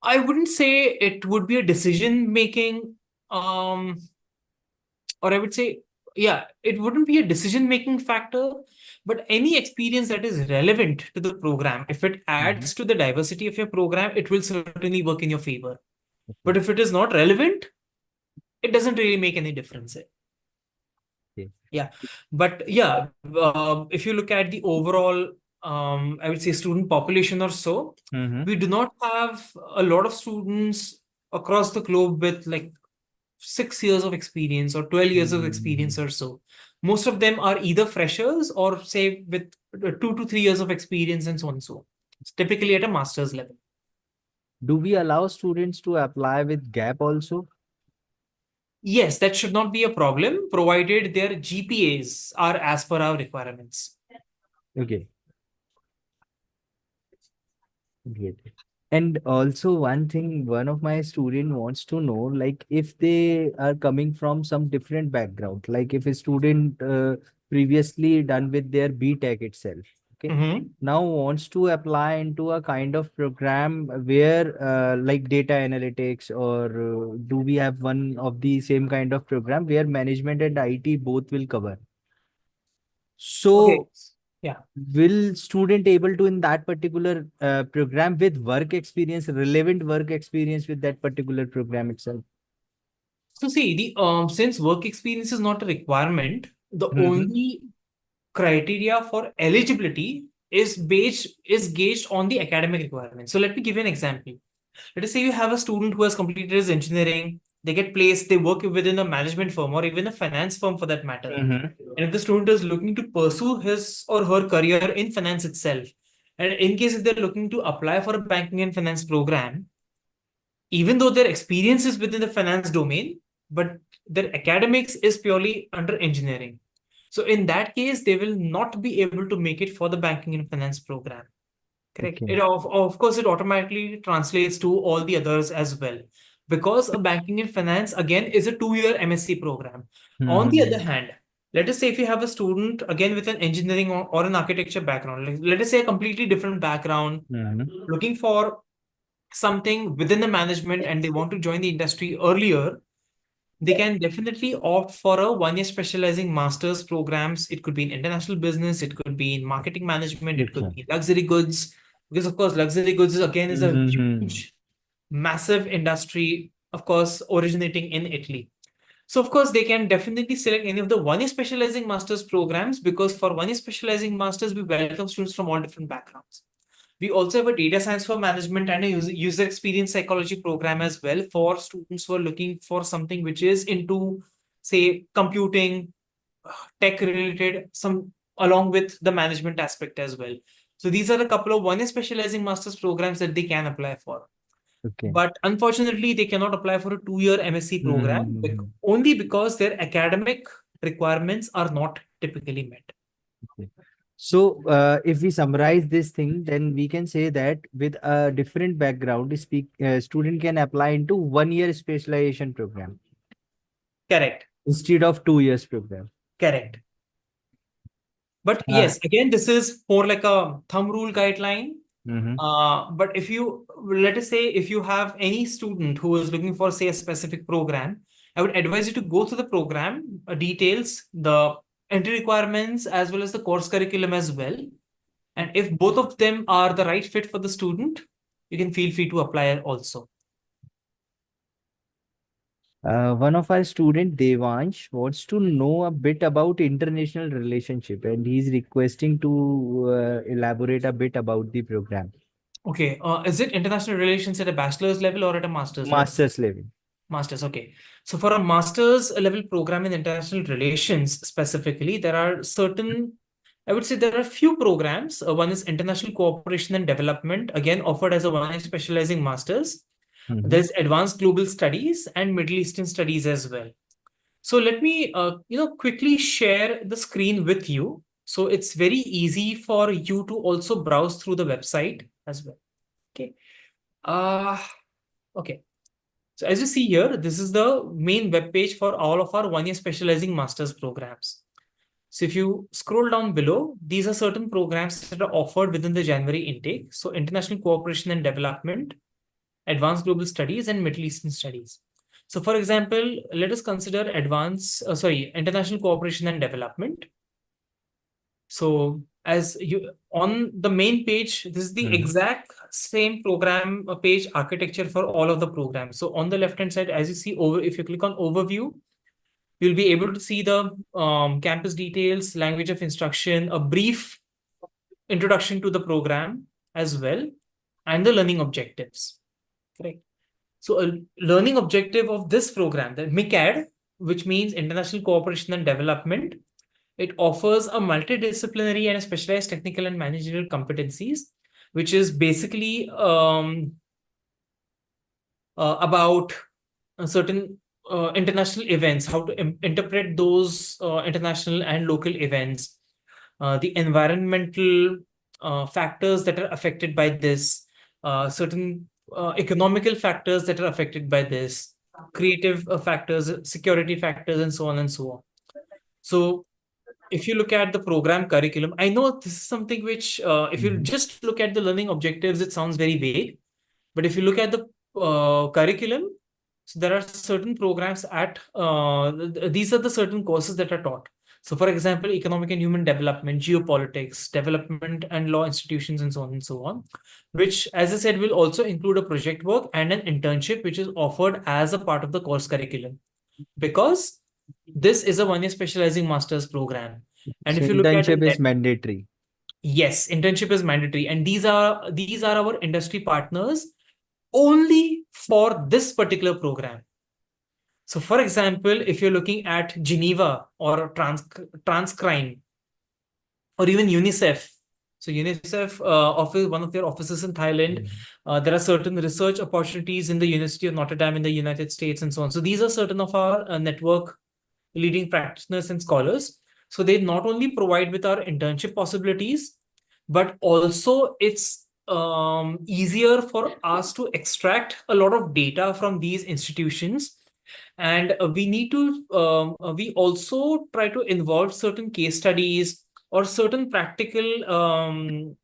I wouldn't say it would be a decision making, um, or I would say, yeah, it wouldn't be a decision making factor, but any experience that is relevant to the program, if it Mhm. adds to the diversity of your program, it will certainly work in your favor. But Okay. if it is not relevant, it doesn't really make any difference. Okay. Yeah, but yeah, if you look at the overall, I would say student population or so, Mm-hmm. we do not have a lot of students across the globe with like 6 years of experience or 12 years of Mm-hmm. experience or so. Most of them are either freshers or say with 2 to 3 years of experience and so on and so. It's typically at a master's level. Do we allow students to apply with gap also? Yes, that should not be a problem, provided their GPAs are as per our requirements. Okay. Great. And also one thing, one of my student wants to know, like if they are coming from some different background, like if a student previously done with their B Tech itself, okay, Mhm. now wants to apply into a kind of program where like data analytics, or do we have one of the same kind of program where management and IT both will cover? Okay. So Yeah. will student able to in that particular program with work experience, relevant work experience with that particular program itself? So see, the since work experience is not a requirement, the Mm-hmm. only criteria for eligibility is gauged on the academic requirements. So let me give you an example. Let us say you have a student who has completed his engineering, they get placed, they work within a management firm or even a finance firm for that matter. Mm-hmm. And if the student is looking to pursue his or her career in finance itself, and in case if they're looking to apply for a banking and finance program, even though their experience is within the finance domain, but their academics is purely under engineering. So in that case, they will not be able to make it for the banking and finance program. Correct. Okay. Of course, it automatically translates to all the others as well. Because a banking and finance, again, is a 2 year MSc program. On the other Mm-hmm. hand, let us say if you have a student, again, with an engineering or an architecture background, like, let us say a completely different background, Mm-hmm. looking for something within the management and they want to join the industry earlier, they can definitely opt for a 1 year specializing master's programs. It could be in international business, it could be in marketing management, it could Okay. be luxury goods. Because of course, luxury goods is, again is a Mm-hmm. huge, massive industry, of course, originating in Italy. So of course, they can definitely select any of the 1 year specializing master's programs because for 1 year specializing masters, we welcome students from all different backgrounds. We also have a data science for management and a user experience psychology program as well for students who are looking for something which is into, say, computing, tech related, some along with the management aspect as well. So these are a couple of 1 year specializing master's programs that they can apply for. Okay. But unfortunately, they cannot apply for a 2 year MSc program Mm-hmm. only because their academic requirements are not typically met. Okay. So, if we summarize this thing, then we can say that with a different background, student can apply into 1 year specialization program Correct. instead of 2 years program. Correct. But Uh, yes, again, this is more like a thumb rule guideline. mm-hmm. But if you, let us say, if you have any student who is looking for, say, a specific program, I would advise you to go through the program details, the entry requirements, as well as the course curriculum as well. And if both of them are the right fit for the student, you can feel free to apply also. One of our student Devansh wants to know a bit about international relationship, and he's requesting to elaborate a bit about the program. Okay, is it international relations at a bachelor's level or at a master's level? Master's level. Masters, okay. So for a master's level program in international relations specifically, there are certain I would say there are a few programs. One is International Cooperation and Development, again offered as a one-year specializing master's. There's Advanced Global Studies and Middle Eastern Studies as well. So let me, quickly share the screen with you. So it's very easy for you to also browse through the website as well. Okay. Okay. So as you see here, this is the main web page for all of our one-year specializing master's programs. So if you scroll down below, these are certain programs that are offered within the January intake. So International Cooperation and Development, Advanced Global Studies, and Middle Eastern Studies. So for example, let us consider International Cooperation and Development. So as you on the main page, this is the exact same program page architecture for all of the programs. So on the left-hand side, as you see over, if you click on overview, you'll be able to see the campus details, language of instruction, a brief introduction to the program as well, and the learning objectives. Correct. So a learning objective of this program, the MICAD, which means International Cooperation and Development, it offers a multidisciplinary and a specialized technical and managerial competencies, which is basically about certain international events, how to interpret those international and local events, the environmental factors that are affected by this, certain economical factors that are affected by this, creative factors, security factors, and so on and so on. So if you look at the program curriculum, I know this is something which, if you just look at the learning objectives, it sounds very vague. But if you look at the curriculum, so there are certain programs at, these are the certain courses that are taught. So for example, economic and human development, geopolitics, development and law institutions, and so on and so on, which, as I said, will also include a project work and an internship, which is offered as a part of the course curriculum. Because this is a one-year specializing master's program. And So if you look at internship is it, mandatory. yes, internship is mandatory. And these are our industry partners only for this particular program. So for example, if you're looking at Geneva or Transcrime or even UNICEF, so UNICEF office, one of their offices in Thailand, there are certain research opportunities in the University of Notre Dame in the United States and so on. So these are certain of our network leading practitioners and scholars. So they not only provide with our internship possibilities, but also it's easier for us to extract a lot of data from these institutions. And we also try to involve certain case studies or certain practical,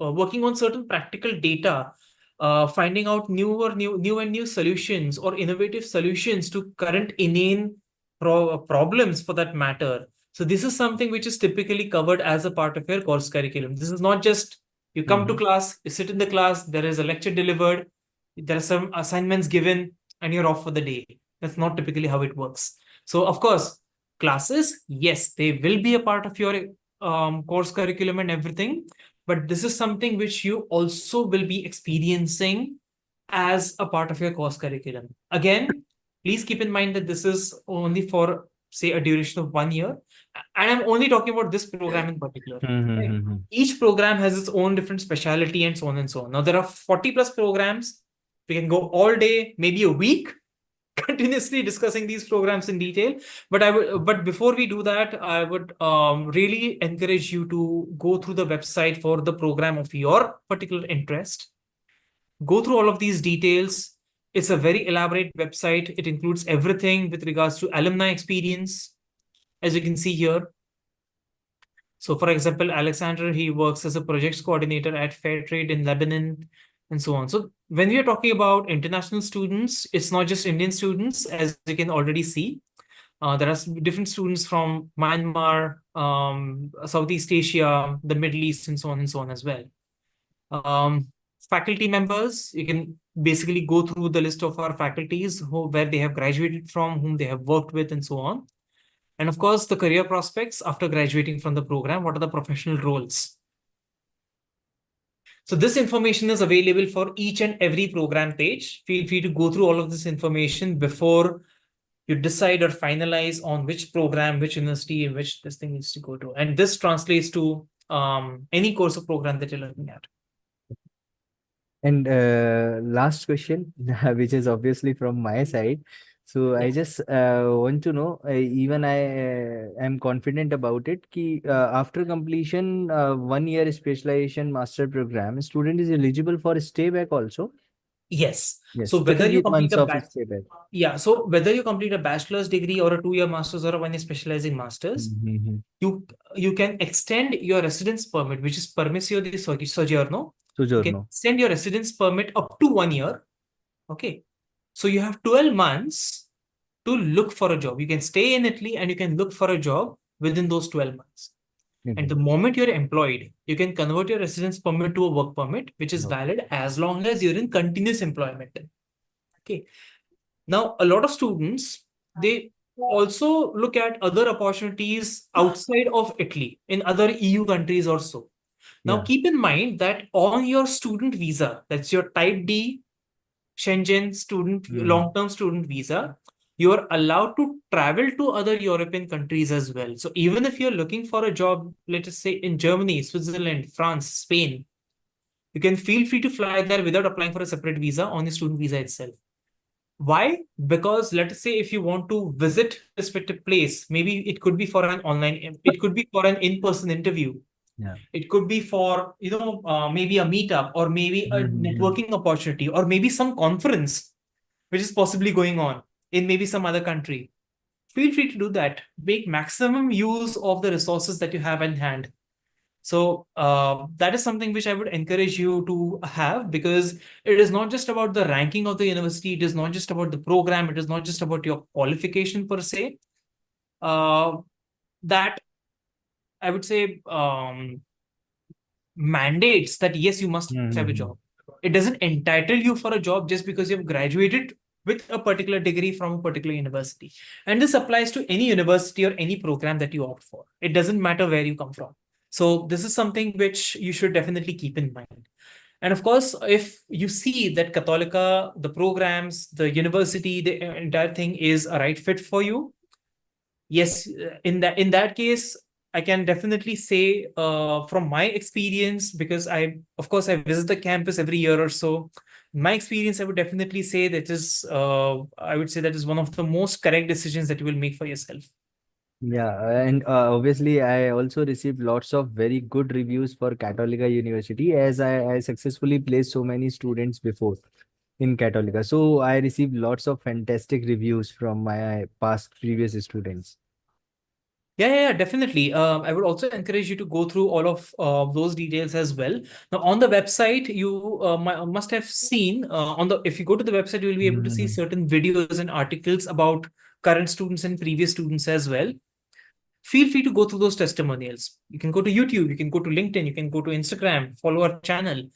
working on certain practical data, finding out new solutions or innovative solutions to current inane problems for that matter. So this is something which is typically covered as a part of your course curriculum. This is not just you come to class, you sit in the class, there is a lecture delivered, there are some assignments given, and you're off for the day. That's not typically how it works. So of course, classes, yes, they will be a part of your course curriculum and everything, but this is something which you also will be experiencing as a part of your course curriculum. Again, please keep in mind that this is only for, say, a duration of 1 year. And I'm only talking about this program in particular. Right? Each program has its own different specialty and so on and so on. Now, there are 40 plus programs. We can go all day, maybe a week, continuously discussing these programs in detail. But before we do that, I would really encourage you to go through the website for the program of your particular interest. Go through all of these details. It's a very elaborate website. It includes everything with regards to alumni experience, as you can see here. So for example, Alexander, he works as a projects coordinator at Fairtrade in Lebanon and so on. So when we are talking about international students, it's not just Indian students, as you can already see. There are different students from Myanmar, Southeast Asia, the Middle East, and so on as well. Faculty members, you can basically go through the list of our faculties where they have graduated from, whom they have worked with, and so on. And of course, the career prospects after graduating from the program, what are the professional roles? So this information is available for each and every program page. Feel free to go through all of this information before you decide or finalize on which program, which university, and which this thing needs to go to. And this translates to any course or program that you're looking at. And last question, which is obviously from my side. So I Yeah. just want to know, even I am confident about it, ki, after completion 1 year specialization master program, student is eligible for stay back also. Yes. Yes, So whether you 2 complete months a of bac stay back. yeah, so whether you complete a bachelor's degree or a 2-year master's or a 1-year specializing master's, Mm-hmm. you can extend your residence permit, which is permissio di soggiorno. You can Sojourno. extend your residence permit up to 1 year. Okay. So you have 12 months to look for a job. You can stay in Italy and you can look for a job within those 12 months. And Okay. the moment you're employed, you can convert your residence permit to a work permit, which is Okay. valid as long as you're in continuous employment. Okay. Now, a lot of students, they also look at other opportunities outside of Italy in other EU countries or so. Now, Yeah. keep in mind that on your student visa, that's your type D Shenzhen student, Mm-hmm. long-term student visa, you are allowed to travel to other European countries as well. So even if you're looking for a job, let us say in Germany, Switzerland, France, Spain, you can feel free to fly there without applying for a separate visa on your student visa itself. Why? Because let us say if you want to visit a respective place, maybe it could be for an online, it could be for an in-person interview. Yeah. It could be for, maybe a meetup or maybe a Mm-hmm. networking opportunity or maybe some conference which is possibly going on in maybe some other country. Feel free to do that. Make maximum use of the resources that you have in hand. So that is something which I would encourage you to have, because it is not just about the ranking of the university. It is not just about the program. It is not just about your qualification per se. That I would say mandates that yes, you must have a job. Mm-hmm. It doesn't entitle you for a job just because you've graduated with a particular degree from a particular university. And this applies to any university or any program that you opt for. It doesn't matter where you come from. So this is something which you should definitely keep in mind. And of course, if you see that Cattolica, the programs, the university, the entire thing is a right fit for you, yes, in that case, I can definitely say from my experience, because of course I visit the campus every year or so. In my experience, I would definitely say I would say that is one of the most correct decisions that you will make for yourself. Yeah, and obviously, I also received lots of very good reviews for Cattolica University, as I successfully placed so many students before in Cattolica. So I received lots of fantastic reviews from my past previous students. Yeah, definitely. I would also encourage you to go through all of those details as well. Now, on the website, you must have seen if you go to the website, you will be able to see Mhm. certain videos and articles about current students and previous students as well. Feel free to go through those testimonials. You can go to YouTube, you can go to LinkedIn, you can go to Instagram, follow our channel.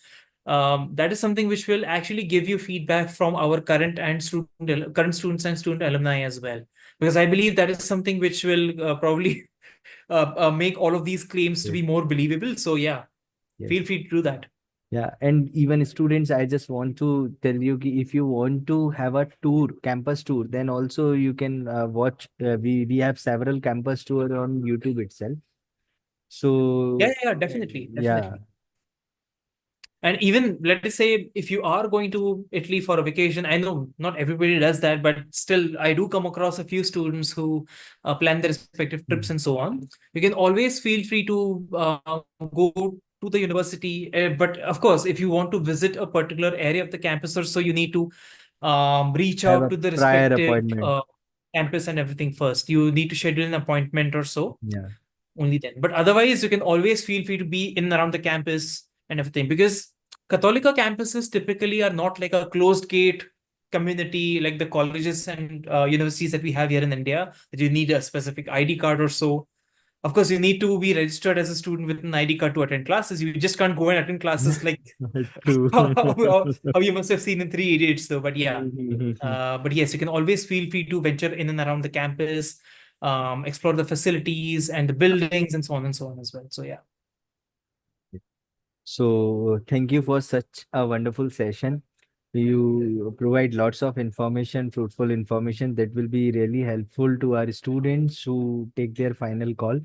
That is something which will actually give you feedback from our current students and student alumni as well, because I believe that is something which will probably make all of these claims to Yes, be more believable. So yeah, yes. feel free to do that. Yeah, and even students, I just want to tell you ki if you want to have a tour, campus tour, then also you can watch. We have several campus tour on YouTube itself. So Definitely, yeah, definitely. And even let us say if you are going to Italy for a vacation, I know not everybody does that, but still I do come across a few students who plan their respective trips mm, and so on. You can always feel free to go to the university. But of course, if you want to visit a particular area of the campus or so, you need to reach have out a to the prior respective appointment. campus and everything first. You need to schedule an appointment or so, Yeah. only then. But otherwise, you can always feel free to be in and around the campus and everything, because Catholica campuses typically are not like a closed gate community like the colleges and universities that we have here in India, that you need a specific ID card or so. Of course, you need to be registered as a student with an ID card to attend classes. You just can't go and attend classes like True. how you must have seen in Three Idiots, though. But yeah, but yes, you can always feel free to venture in and around the campus, explore the facilities and the buildings and so on and so on as well. So yeah. So thank you for such a wonderful session. You provide lots of information, fruitful information that will be really helpful to our students who take their final call.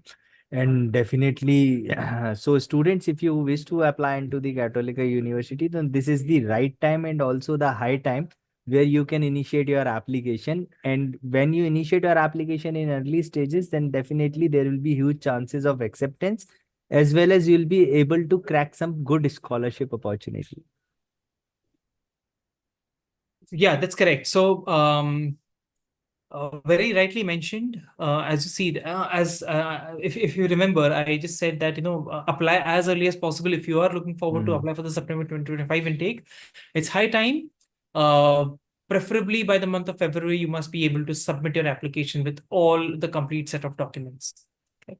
And definitely, so students, if you wish to apply into the Cattolica University, then this is the right time and also the high time where you can initiate your application. And when you initiate your application in early stages, then definitely there will be huge chances of acceptance, as well as you'll be able to crack some good scholarship opportunity. Yeah, that's correct. So, very rightly mentioned. As you see, as if you remember, I just said that apply as early as possible if you are looking forward to Mm. apply for the September 2025 intake. It's high time. Uh, Preferably by the month of February, you must be able to submit your application with all the complete set of documents. Okay. And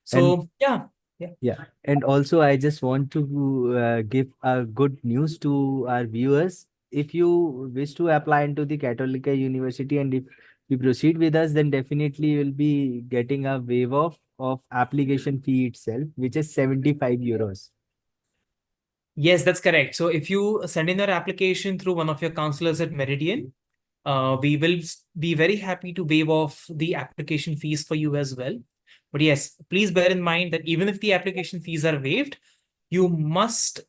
So yeah, yeah. yeah, and also I just want to give a good news to our viewers. If you wish to apply into the Cattolica University and if you proceed with us, then definitely you will be getting a waive off of application fee itself, which is 75 euros. Yes, that's correct. So if you send in your application through one of your counselors at Meridian, we will be very happy to waive off the application fees for you as well. But yes, please bear in mind that even if the application fees are waived, you must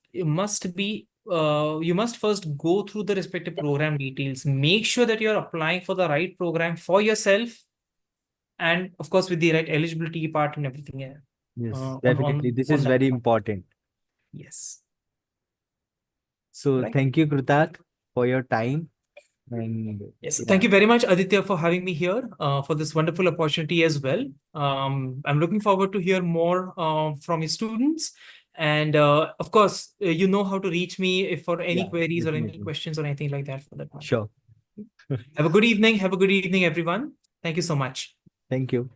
first go through the respective program details. Make sure that you're applying for the right program for yourself, and of course with the right eligibility part and everything. Yeah, Yes, on definitely. This on is that very part. important. Yes. So Right. thank you, Krutak, for your time. And Yes, thank yeah, you very much, Aditya, for having me here for this wonderful opportunity as well. I'm looking forward to hear more from your students. And of course, you know how to reach me if for any yeah, queries or any definitely. questions or anything like that for that matter. Sure. Have a good evening. Have a good evening, everyone. Thank you so much. Thank you.